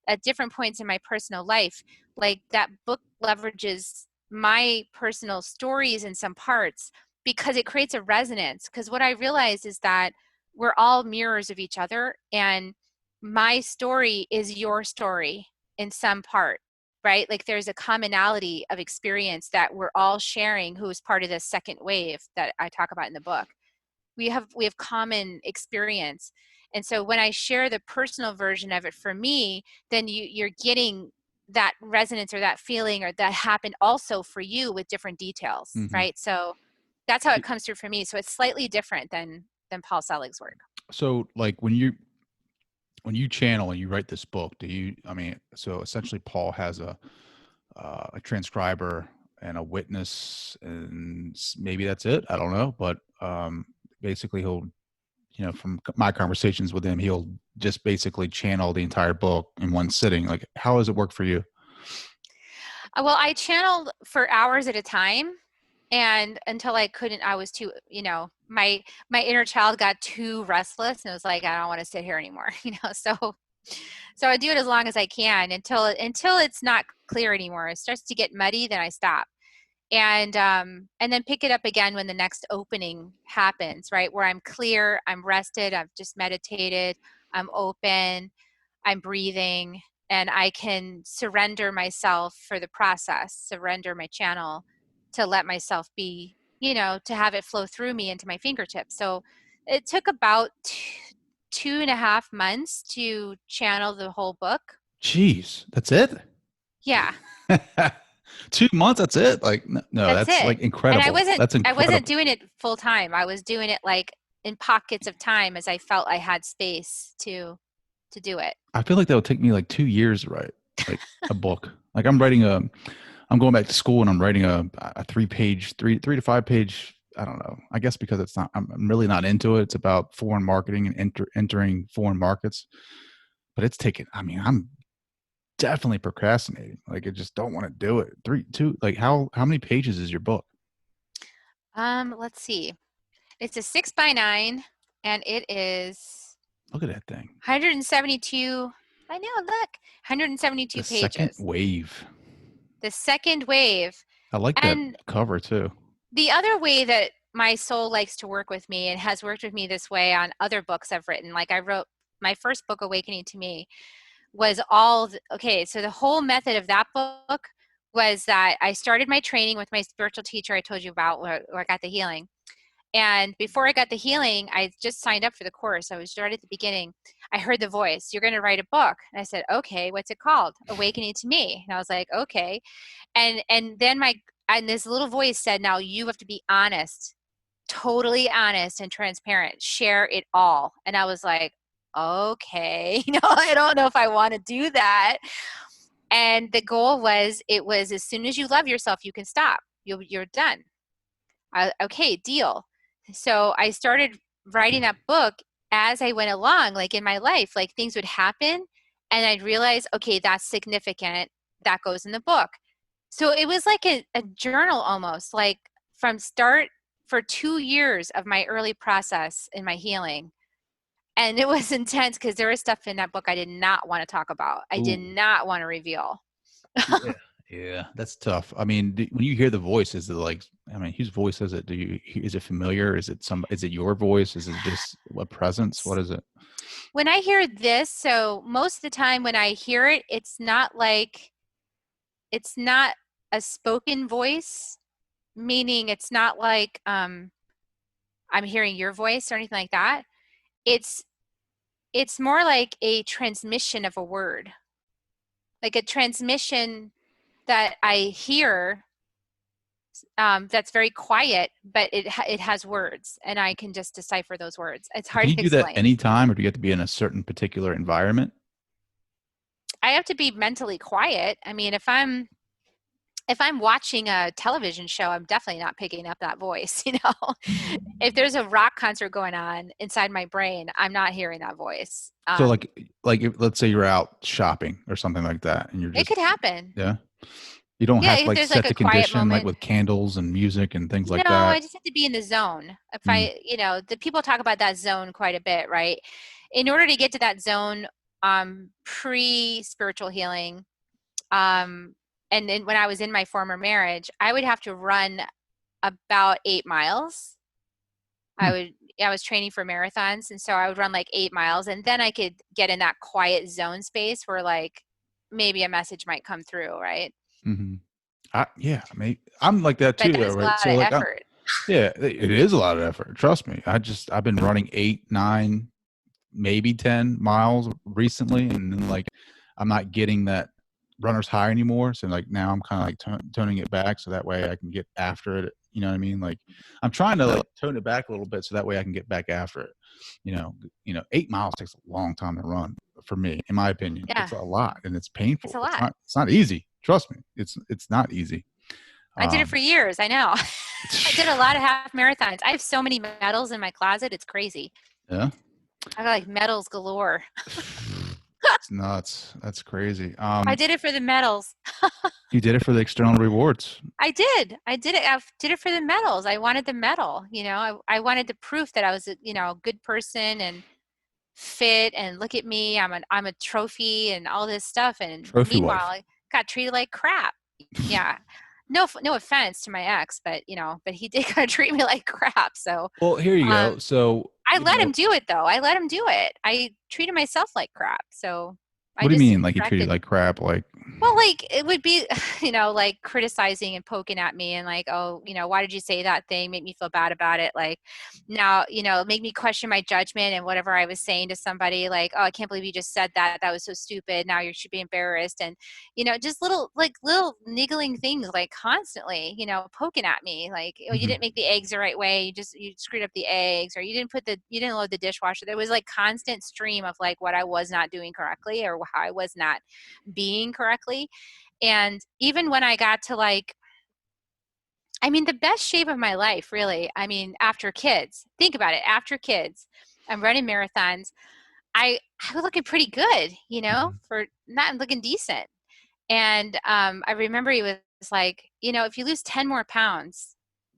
at different points in my personal life. Like, that book leverages my personal stories in some parts because it creates a resonance. Because what I realized is that we're all mirrors of each other, and my story is your story in some part, right? Like, there's a commonality of experience that we're all sharing, who is part of this second wave that I talk about in the book. We have common experience. And so when I share the personal version of it for me, then you're getting that resonance or that feeling or that happened also for you with different details, Mhm. right? So that's how it comes through for me. So it's slightly different than Paul Selig's work. So, like, when you channel and you write this book, so essentially Paul has a transcriber and a witness, and maybe that's it. I don't know, but basically he'll, from my conversations with him, he'll just basically channel the entire book in one sitting. Like, how does it work for you? Well, I channeled for hours at a time, and until I was too, my inner child got too restless, and it was like, I don't want to sit here anymore, so I do it as long as I can until it's not clear anymore. It starts to get muddy, then I stop. And then pick it up again when the next opening happens, right? Where I'm clear, I'm rested, I've just meditated, I'm open, I'm breathing, and I can surrender myself for the process, surrender my channel to let myself be, to have it flow through me into my fingertips. So it took about 2.5 months to channel the whole book. Jeez, that's it? Yeah. 2 months, that's it? Like, no, that's it. like incredible. And That's incredible. I wasn't doing it full time. I was doing it like in pockets of time as I felt I had space to do it. I feel like that would take me like 2 years to write like a book. Like, I'm going back to school and I'm writing a 3-page, 3 to 5 page. I don't know. I guess because I'm really not into it. It's about foreign marketing and entering foreign markets. But it's taken, I'm definitely procrastinating. Like, I just don't want to do it. Like, how many pages is your book? Let's see. It's a 6x9 and it is, Look at that thing. 172. I know, look, 172 pages. Second wave. The second wave. I like that cover too. The other way that my soul likes to work with me and has worked with me this way on other books I've written, like I wrote my first book, Awakening to Me, was so the whole method of that book was that I started my training with my spiritual teacher I told you about, where I got the healing. And before I got the healing, I just signed up for the course. I was right at the beginning. I heard the voice, you're going to write a book. And I said, okay, what's it called? Awakening to Me. And I was like, okay. And then this little voice said, now you have to be honest, totally honest and transparent. Share it all. And I was like, okay, I don't know if I want to do that. And the goal was, as soon as you love yourself, you can stop. You're done. Okay, deal. So I started writing that book as I went along, like in my life, like things would happen and I'd realize, okay, that's significant. That goes in the book. So it was like a journal almost, like from start for 2 years of my early process in my healing. And it was intense because there was stuff in that book I did not want to talk about. I did not want to reveal. Yeah, yeah, that's tough. I mean, when you hear the voice, is it like, I mean, whose voice is it? Is it familiar? Is it your voice? Is it just a presence? What is it? When I hear this, so most of the time when I hear it, it's not a spoken voice, meaning it's not like I'm hearing your voice or anything like that. It's more like a transmission of a word, like a transmission that I hear, that's very quiet, but it has words, and I can just decipher those words. It's hard Can you to do that explain. anytime, or do you have to be in a certain particular environment? I have to be mentally quiet. I mean, if I'm watching a television show, I'm definitely not picking up that voice, you know. If there's a rock concert going on inside my brain, I'm not hearing that voice. So like if, let's say you're out shopping or something like that, and you're It just, could happen. yeah, you don't Yeah, have to if like there's like set a the quiet condition like moment. with candles and music and things No, like I that. just have to be in the zone. If Mm. the people talk about that zone quite a bit, right? In order to get to that zone, pre-spiritual healing, and then when I was in my former marriage, I would have to run about 8 miles. I was training for marathons, and so I would run like 8 miles, and then I could get in that quiet zone space where like maybe a message might come through, right? Mm-hmm. Yeah, I mean, I'm like that But too, though, that's a right? lot So of like, effort. yeah, it is a lot of effort. Trust me. I've been running 8, 9, maybe 10 miles recently, and then like, I'm not getting that runner's high anymore. So like now I'm kind of like toning it back so that way I can get after it. You know what I mean? Like I'm trying to like tone it back a little bit so that way I can get back after it. You know, 8 miles takes a long time to run for me, in my opinion. Yeah, It's a lot and it's painful. it's a lot. It's not easy. Trust me. It's not easy. I did it for years. I know. I did a lot of half marathons. I have so many medals in my closet. It's crazy. Yeah. I got like medals galore. It's nuts. That's crazy. I did it for the medals. You did it for the external rewards. I did. I did it. I did it for the medals. I wanted the medal. You know, I wanted the proof that I was a good person and fit. And look at me. I'm a trophy and all this stuff. And Trophy meanwhile, wife. I got treated like crap. Yeah. No offense to my ex, but he did kind of treat me like crap. So, Well, here you go. So I let him do it though. I let him do it. I treated myself like crap. So what do you mean? Like he treated you like crap? Like, well, like it would be, like criticizing and poking at me and like, oh, why did you say that thing? Make me feel bad about it. Like now, make me question my judgment and whatever I was saying to somebody like, oh, I can't believe you just said that. That was so stupid. Now you should be embarrassed. And, just little niggling things like constantly, poking at me like, oh, you didn't make the eggs the right way. You screwed up the eggs or you didn't load the dishwasher. There was like constant stream of like what I was not doing correctly or how I was not being correctly. And even when I got to the best shape of my life, really, after kids, think about it, after kids, I'm running marathons. I was looking pretty good, for not looking decent. And I remember he was like, if you lose 10 more pounds,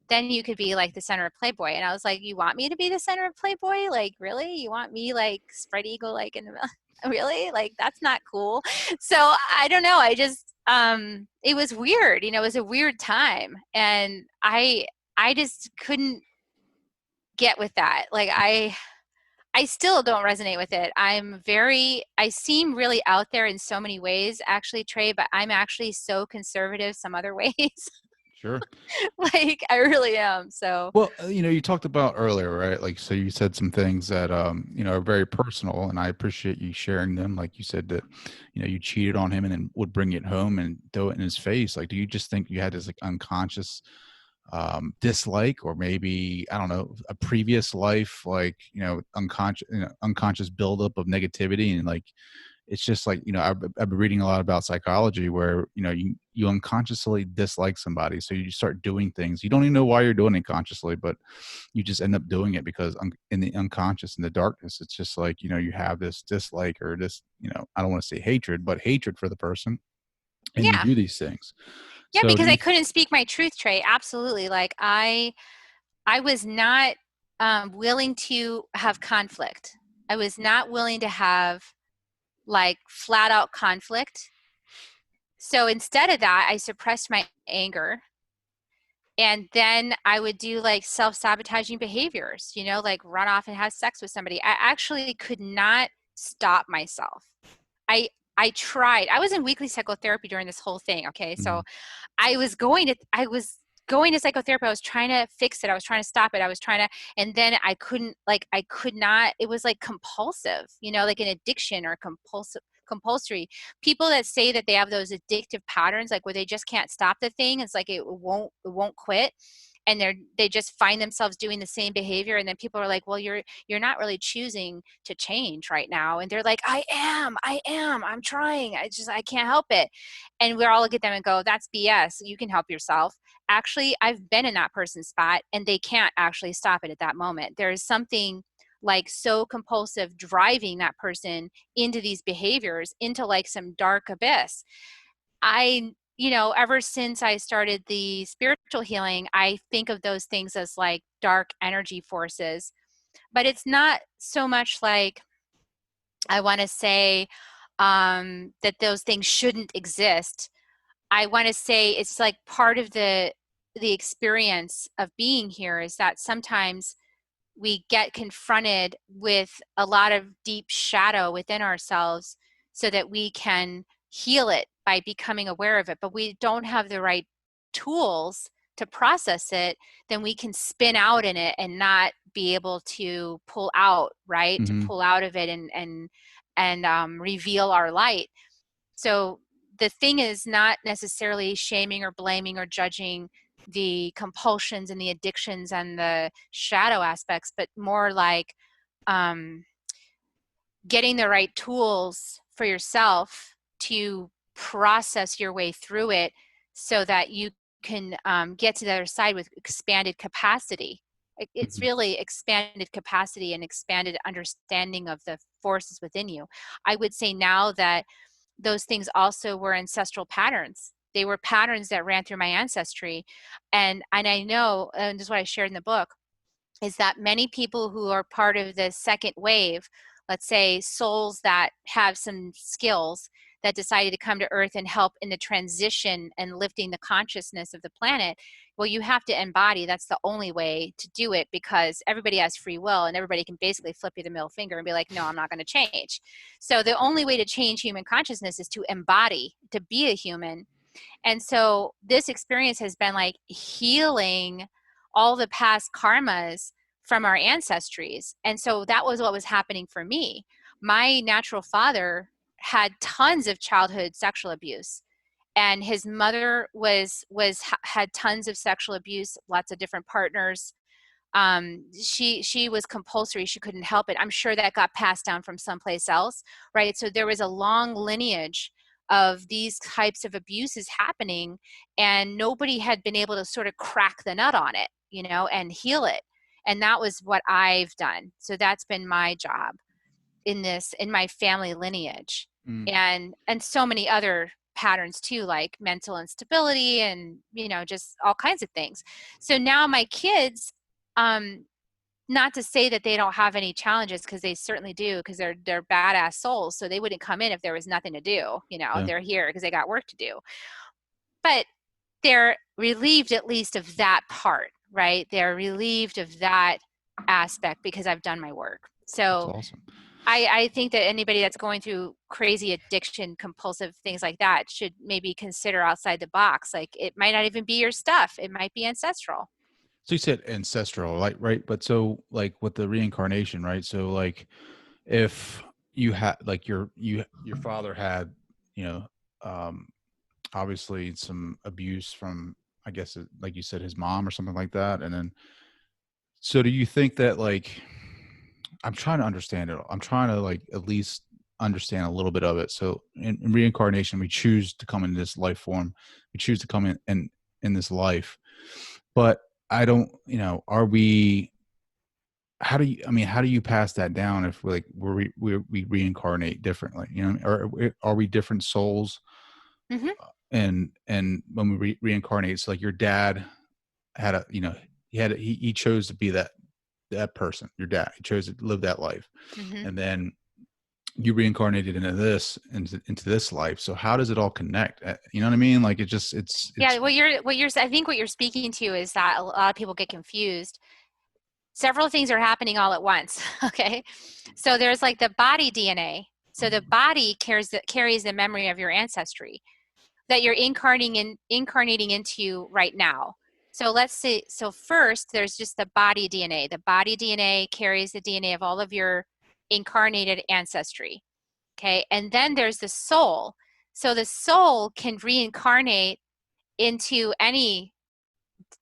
then you could be like the center of Playboy. And I was like, you want me to be the center of Playboy? Like, really? You want me like spread eagle, like in the really? Like, that's not cool. So I don't know. I just, it was weird, it was a weird time. And I just couldn't get with that. Like, I still don't resonate with it. I seem really out there in so many ways, actually, Trey, but I'm actually so conservative some other ways. sure. Like, I really am. So, Well, you talked about earlier, right? Like, so you said some things that, are very personal, and I appreciate you sharing them. Like you said that, you cheated on him and then would bring it home and throw it in his face. Like, do you just think you had this like unconscious dislike, or maybe, I don't know, a previous life, like, unconscious buildup of negativity, and like, it's just like, I've been reading a lot about psychology where, you unconsciously dislike somebody. So you start doing things. You don't even know why you're doing it consciously, but you just end up doing it because in the unconscious, in the darkness, it's just like, you have this dislike or this, I don't want to say hatred, but hatred for the person. And you yeah. do these things. Yeah, So because I couldn't speak my truth, Trey. Absolutely. Like, I was not willing to have conflict. I was not willing to have like flat out conflict So instead of that, I suppressed my anger. And then I would do like self-sabotaging behaviors, like run off and have sex with somebody. I actually could not stop myself. I tried. I was in weekly psychotherapy during this whole thing. Okay. So I was going to psychotherapy. I was trying to fix it. I was trying to stop it. And then I could not, it was like compulsive, like an addiction or compulsory. People that say that they have those addictive patterns, like where they just can't stop the thing. It's like it won't quit. And they just find themselves doing the same behavior. And then people are like, well, you're not really choosing to change right now. And they're like, I'm trying. I can't help it. And we all look at them and go, that's BS. You can help yourself. Actually, I've been in that person's spot and they can't actually stop it at that moment. There's something like so compulsive driving that person into these behaviors, into like some dark abyss. Ever since I started the spiritual healing, I think of those things as like dark energy forces. But it's not so much like I want to say that those things shouldn't exist. I want to say it's like part of the experience of being here is that sometimes we get confronted with a lot of deep shadow within ourselves so that we can heal it by becoming aware of it, but we don't have the right tools to process it, then we can spin out in it and not be able to pull out, right? To pull out of it and reveal our light. So the thing is not necessarily shaming or blaming or judging the compulsions and the addictions and the shadow aspects, but more like getting the right tools for yourself to process your way through it so that you can get to the other side with expanded capacity. It's really expanded capacity and expanded understanding of the forces within you. I would say now that those things also were ancestral patterns. They were patterns that ran through my ancestry. And I know, and this is what I shared in the book, is that many people who are part of the second wave, let's say souls that have some skills that decided to come to Earth and help in the transition and lifting the consciousness of the planet, well, you have to embody. That's the only way to do it, because everybody has free will and everybody can basically flip you the middle finger and be like, no, I'm not going to change. So the only way to change human consciousness is to embody, to be a human. And so this experience has been like healing all the past karmas from our ancestries. And so that was what was happening for me. My natural father had tons of childhood sexual abuse, and his mother had tons of sexual abuse, lots of different partners. She was compulsory. She couldn't help it. I'm sure that got passed down from someplace else, right? So there was a long lineage of these types of abuses happening, and nobody had been able to sort of crack the nut on it, and heal it. And that was what I've done. So that's been my job in my family lineage. And so many other patterns too, like mental instability and, just all kinds of things. So now my kids, not to say that they don't have any challenges, because they certainly do, because they're badass souls. So they wouldn't come in if there was nothing to do. Yeah. They're here because they got work to do. But they're relieved at least of that part, right? They're relieved of that aspect because I've done my work. So That's awesome. I think that anybody that's going through crazy addiction, compulsive things like that should maybe consider outside the box. Like, it might not even be your stuff. It might be ancestral. So you said ancestral, like, right? But so like with the reincarnation, right? So like if you had like your father had, obviously some abuse from, I guess, like you said, his mom or something like that. And then, so do you think that, like, I'm trying to understand it. I'm trying to like at least understand a little bit of it. So in reincarnation, we choose to come in this life form. We choose to come in this life, but I don't, are we, how do you pass that down if we reincarnate differently, or are we different souls? Mm-hmm. And when we reincarnate, it's like your dad had he chose to be that person, your dad. He chose to live that life. Mm-hmm. And then you reincarnated into this life. So how does it all connect? You know what I mean? Like it's Yeah, I think what you're speaking to is that a lot of people get confused. Several things are happening all at once. Okay, so there's like the body DNA. So the body carries the memory of your ancestry that you're incarnating into right now. So let's say, so first there's just the body DNA. The body DNA carries the DNA of all of your incarnated ancestry. Okay, and then there's the soul. So the soul can reincarnate into any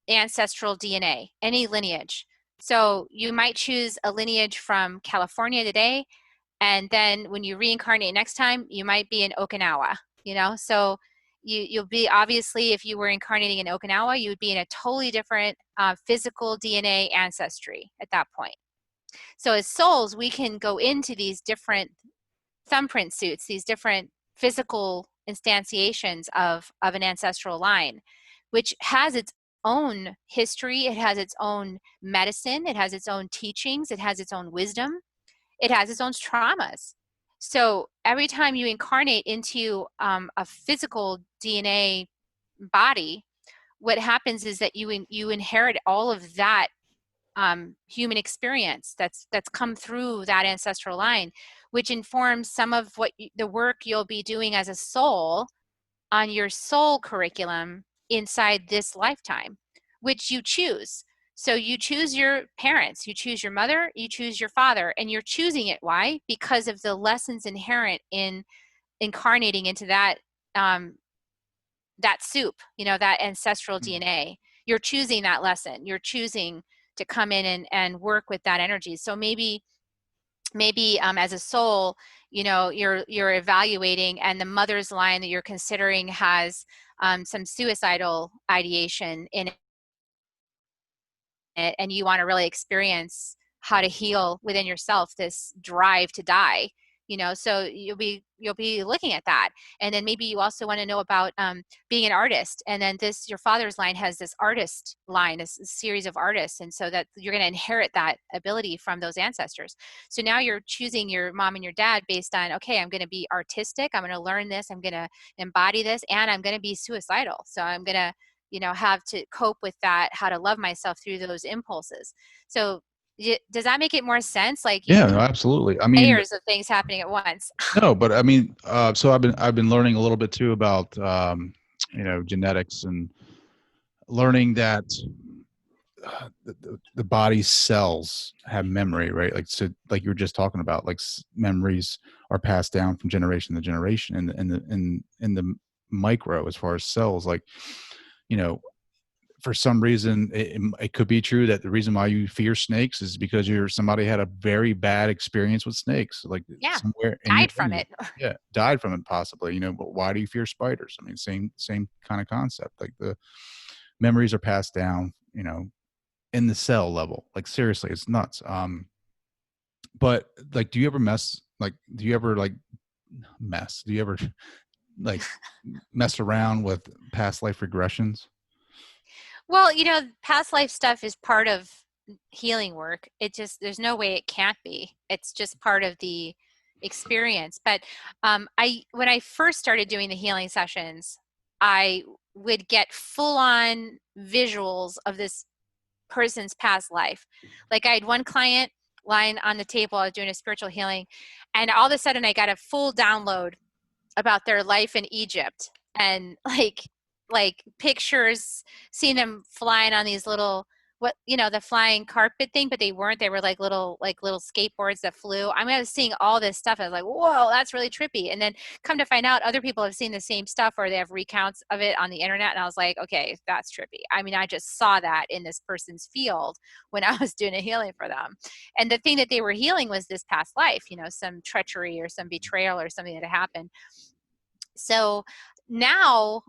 ancestral DNA, any lineage. So you might choose a lineage from California today, and then when you reincarnate next time, you might be in Okinawa, you know? So you'll be, obviously, if you were incarnating in Okinawa, you would be in a totally different physical DNA ancestry at that point. So as souls, we can go into these different thumbprint suits, these different physical instantiations of an ancestral line, which has its own history, it has its own medicine, it has its own teachings, it has its own wisdom, it has its own traumas. So every time you incarnate into a physical DNA body, what happens is that you inherit all of that human experience that's come through that ancestral line, which informs some of the work you'll be doing as a soul on your soul curriculum inside this lifetime, which you choose. So you choose your parents, you choose your mother, you choose your father, and you're choosing it. Why? Because of the lessons inherent in incarnating into that that soup, that ancestral DNA. You're choosing that lesson. You're choosing to come in and work with that energy. So maybe as a soul, you're evaluating, and the mother's line that you're considering has some suicidal ideation in it, and you want to really experience how to heal within yourself this drive to die. So you'll be looking at that. And then maybe you also want to know about being an artist, and then your father's line has this artist line, this series of artists, and so that you're going to inherit that ability from those ancestors. So now you're choosing your mom and your dad based on, okay, I'm going to be artistic, I'm going to learn this, I'm going to embody this, and I'm going to be suicidal. So I'm going to have to cope with that, how to love myself through those impulses. So does that make it more sense? Like, yeah, no, absolutely. I mean, layers of things happening at once. no, but I mean, so I've been learning a little bit too about genetics, and learning that the body's cells have memory, right? Like, so like you were just talking about, like memories are passed down from generation to generation in the micro, as far as cells, like, for some reason, it could be true that the reason why you fear snakes is because somebody had a very bad experience with snakes, like somewhere died from it. Yeah, died from it possibly. But why do you fear spiders? I mean, same kind of concept. Like, the memories are passed down, in the cell level. Like, seriously, it's nuts. But like, do you ever mess around with past life regressions? Well, past life stuff is part of healing work. There's no way it can't be. It's just part of the experience. But when I first started doing the healing sessions, I would get full on visuals of this person's past life. Like, I had one client lying on the table, I was doing a spiritual healing, and all of a sudden I got a full download about their life in Egypt, and like pictures, seeing them flying on these little, the flying carpet thing, but they weren't. They were like little skateboards that flew. I was seeing all this stuff. I was like, whoa, that's really trippy. And then come to find out, other people have seen the same stuff, or they have recounts of it on the internet. And I was like, okay, that's trippy. I just saw that in this person's field when I was doing a healing for them. And the thing that they were healing was this past life, some treachery or some betrayal or something that had happened. So now,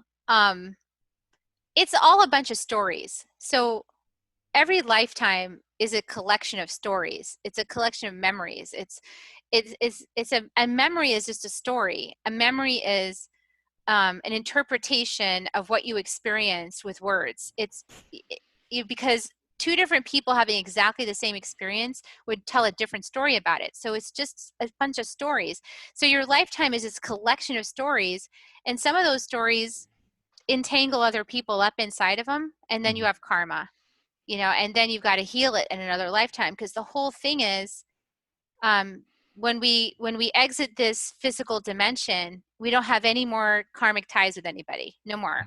it's all a bunch of stories. So every lifetime is a collection of stories. It's a collection of memories. A memory is just a story. A memory is an interpretation of what you experienced with words. Because two different people having exactly the same experience would tell a different story about it. So it's just a bunch of stories. So your lifetime is this collection of stories, and some of those stories entangle other people up inside of them, and then you have karma, and then you've got to heal it in another lifetime, because the whole thing is, when we exit this physical dimension, we don't have any more karmic ties with anybody. No more.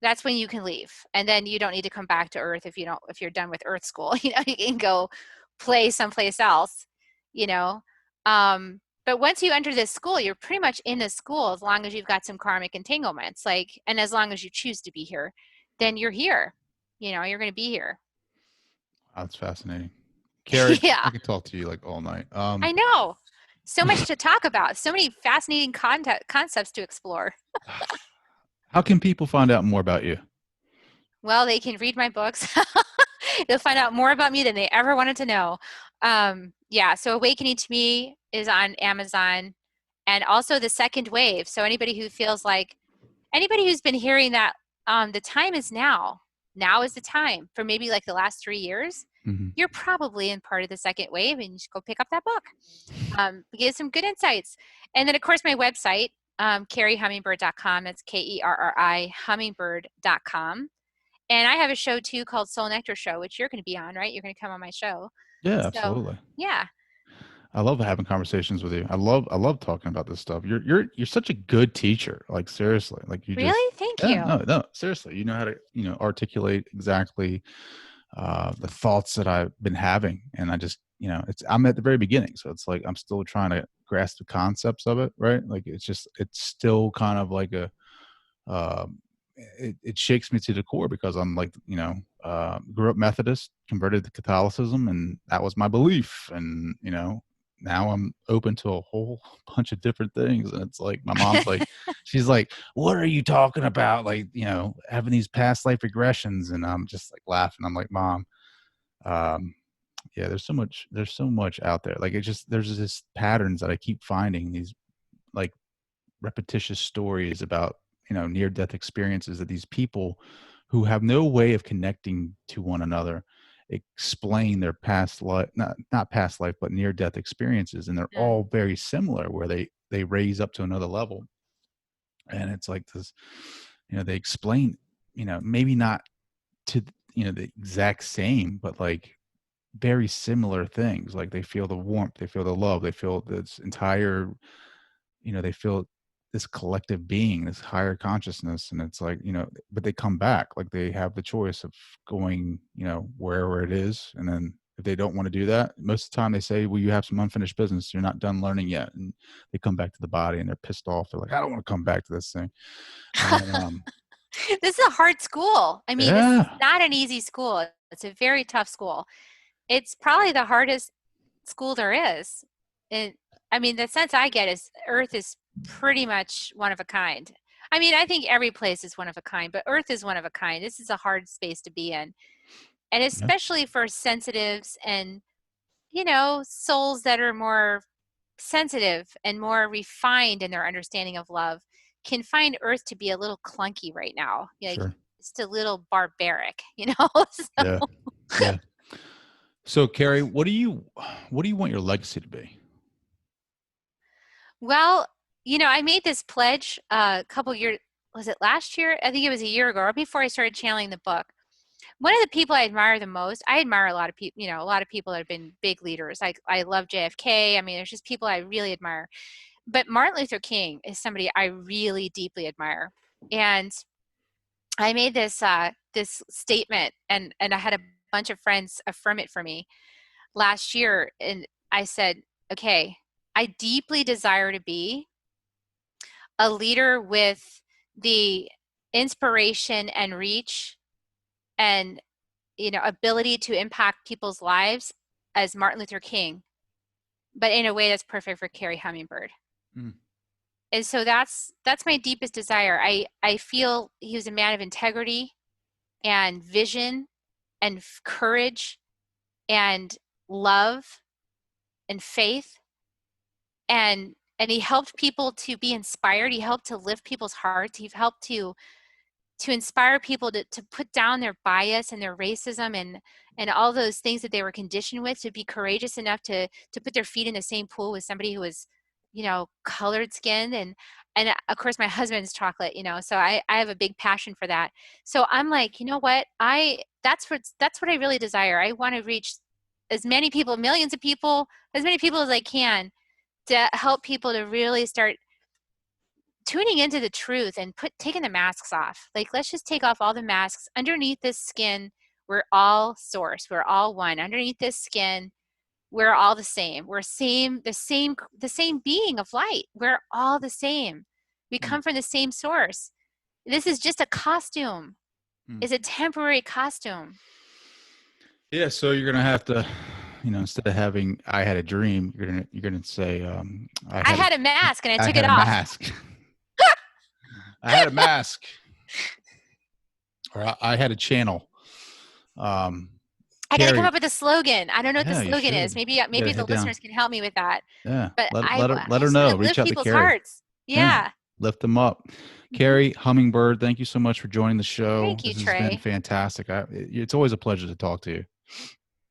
That's when you can leave, and then you don't need to come back to Earth if you're done with Earth school. You can go play someplace else. But once you enter this school, you're pretty much in this school as long as you've got some karmic entanglements, and as long as you choose to be here, then you're here. You're going to be here. That's fascinating. Kerri, Yeah. I could talk to you like all night. I know. So much to talk about. So many fascinating concepts to explore. How can people find out more about you? Well, they can read my books. They'll find out more about me than they ever wanted to know. So Awakening to Me is on Amazon, and also The Second Wave. So anybody who's been hearing that the time is now. Now is the time for maybe like the last 3 years. Mm-hmm. You're probably in part of the second wave, and you should go pick up that book. Give some good insights. And then, of course, my website, KerriHummingbird.com. That's KERRI Hummingbird.com. And I have a show too called Soul Nectar Show, which you're going to be on, right? You're going to come on my show. Yeah, So, absolutely. Yeah. I love having conversations with you. I love talking about this stuff. You're such a good teacher. Like seriously, like you really? Thank you. No, seriously. You know how to articulate exactly the thoughts that I've been having, and I just I'm at the very beginning, so it's like I'm still trying to grasp the concepts of it, right? Like it's still kind of like a it shakes me to the core, because I'm like grew up Methodist, converted to Catholicism, and that was my belief, and now I'm open to a whole bunch of different things. And it's like, my mom's like, she's like, what are you talking about? Like, having these past life regressions. And I'm just like laughing. I'm like, Mom, there's so much out there. Like, there's this patterns that I keep finding, these like repetitious stories about, near death experiences of these people who have no way of connecting to one another, explain their past life, not past life, but near death experiences. And they're all very similar, where they raise up to another level. And it's like this, they explain, maybe not to, the exact same, but like very similar things. Like they feel the warmth, they feel the love, they feel this entire, they feel this collective being, this higher consciousness. And it's like, but they come back, like they have the choice of going, wherever it is. And then if they don't want to do that, most of the time they say, well, you have some unfinished business. You're not done learning yet. And they come back to the body and they're pissed off. They're like, I don't want to come back to this thing. And, this is a hard school. I mean, yeah. This is not an easy school. It's a very tough school. It's probably the hardest school there is. And I mean, the sense I get is Earth is pretty much one of a kind. I mean, I think every place is one of a kind, but Earth is one of a kind. This is a hard space to be in. And especially for sensitives and, souls that are more sensitive and more refined in their understanding of love, can find Earth to be a little clunky right now. Sure. It's a little barbaric, So. Yeah. So, Kerri, what do you want your legacy to be? Well, I made this pledge a couple years, was it last year? I think it was a year ago, or before I started channeling the book. One of the people I admire the most, I admire a lot of people, a lot of people that have been big leaders. I love JFK. I mean, there's just people I really admire. But Martin Luther King is somebody I really deeply admire. And I made this this statement, and I had a bunch of friends affirm it for me last year. And I said, okay, I deeply desire to be a leader with the inspiration and reach and ability to impact people's lives as Martin Luther King, but in a way that's perfect for Kerri Hummingbird. And so that's my deepest desire. I feel he was a man of integrity and vision and courage and love and faith, and he helped people to be inspired. He helped to lift people's hearts. He helped to to inspire people to put down their bias and their racism and all those things that they were conditioned with, to be courageous enough to put their feet in the same pool with somebody who was, colored skinned. And of course my husband's chocolate, so I have a big passion for that. So I'm like, you know what? That's what I really desire. I want to reach as many people, millions of people, as many people as I can, to help people to really start tuning into the truth and taking the masks off. Like, let's just take off all the masks. Underneath this skin, we're all source. We're all one. Underneath this skin, we're all the same. We're the same being of light. We're all the same. We come from the same source. This is just a costume. It's a temporary costume. Yeah, so you're gonna have to, instead of having "I had a dream," you're gonna say, "I had a mask and I took it off." Mask. I had a mask, or I had a channel. I gotta come up with a slogan. I don't know what the slogan is. Maybe the listeners can help me with that. Yeah, but let her know. Reach out to Kerri. Hearts. Yeah. Lift them up. Kerri, Hummingbird, thank you so much for joining the show. Thank you, Trey. It's been fantastic. It's always a pleasure to talk to you.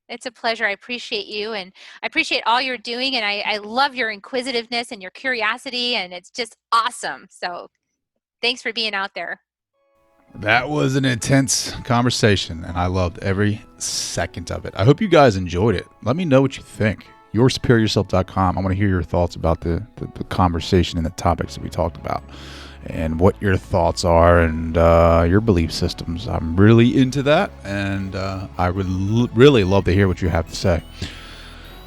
It's a pleasure. I appreciate you, and I appreciate all you're doing, and I love your inquisitiveness and your curiosity, and it's just awesome. So thanks for being out there. That was an intense conversation, and I loved every second of it. I hope you guys enjoyed it. Let me know what you think. YourSuperiorSelf.com. I want to hear your thoughts about the conversation and the topics that we talked about, and what your thoughts are, and your belief systems. I'm really into that, and I would really love to hear what you have to say.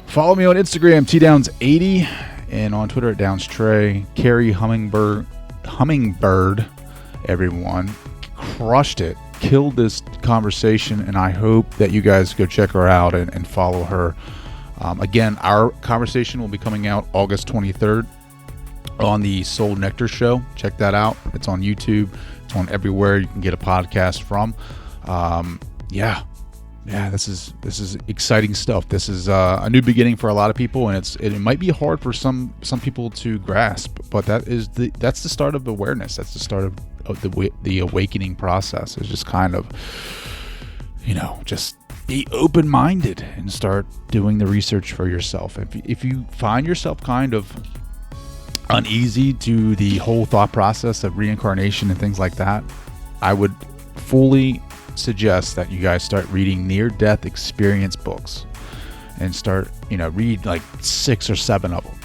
Follow me on Instagram, TDowns80, and on Twitter at DownsTrey. Kerri, Hummingbird, everyone. Crushed it. Killed this conversation, and I hope that you guys go check her out and follow her. Again, our conversation will be coming out August 23rd on the Soul Nectar Show. Check that out. It's on YouTube. It's on everywhere you can get a podcast from. This is exciting stuff. This is a new beginning for a lot of people, and it might be hard for some people to grasp, but that's the start of awareness. That's the start of the awakening process. It's just kind of, just be open-minded and start doing the research for yourself. If you find yourself kind of uneasy to the whole thought process of reincarnation and things like that, I would fully suggest that you guys start reading near-death experience books, and start, read like 6 or 7 of them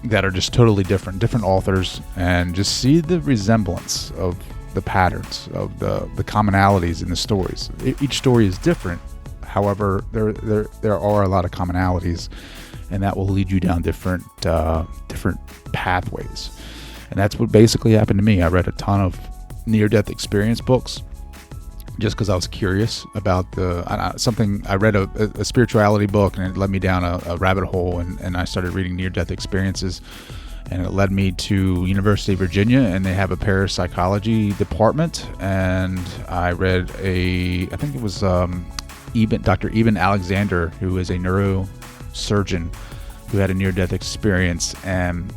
that are just totally different authors, and just see the resemblance of the patterns, of the commonalities in the stories. Each story is different. However, there are a lot of commonalities, and that will lead you down different pathways. And that's what basically happened to me. I read a ton of near-death experience books just because I was curious about something. I read a spirituality book, and it led me down a rabbit hole, and I started reading near-death experiences, and it led me to University of Virginia, and they have a parapsychology department, and I read I think it was Dr. Eben Alexander, who is a neurosurgeon who had a near-death experience, and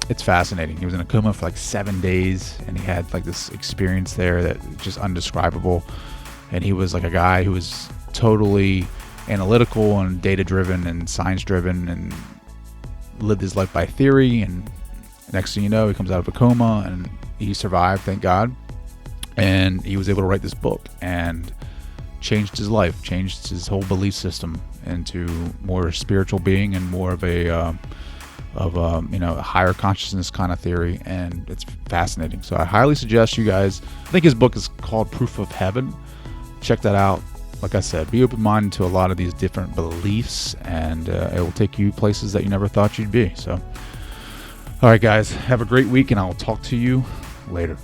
it's fascinating. He was in a coma for like 7 days, and he had like this experience there that was just undescribable. And he was like a guy who was totally analytical and data-driven and science-driven, and lived his life by theory. And next thing you know, he comes out of a coma, and he survived, thank God. And he was able to write this book, and changed his life, changed his whole belief system into more spiritual being, and more of a higher consciousness kind of theory. And it's fascinating. So I highly suggest you guys, I think his book is called Proof of Heaven. Check that out. Like I said, be open-minded to a lot of these different beliefs, and it will take you places that you never thought you'd be. So, all right, guys, have a great week, and I'll talk to you later.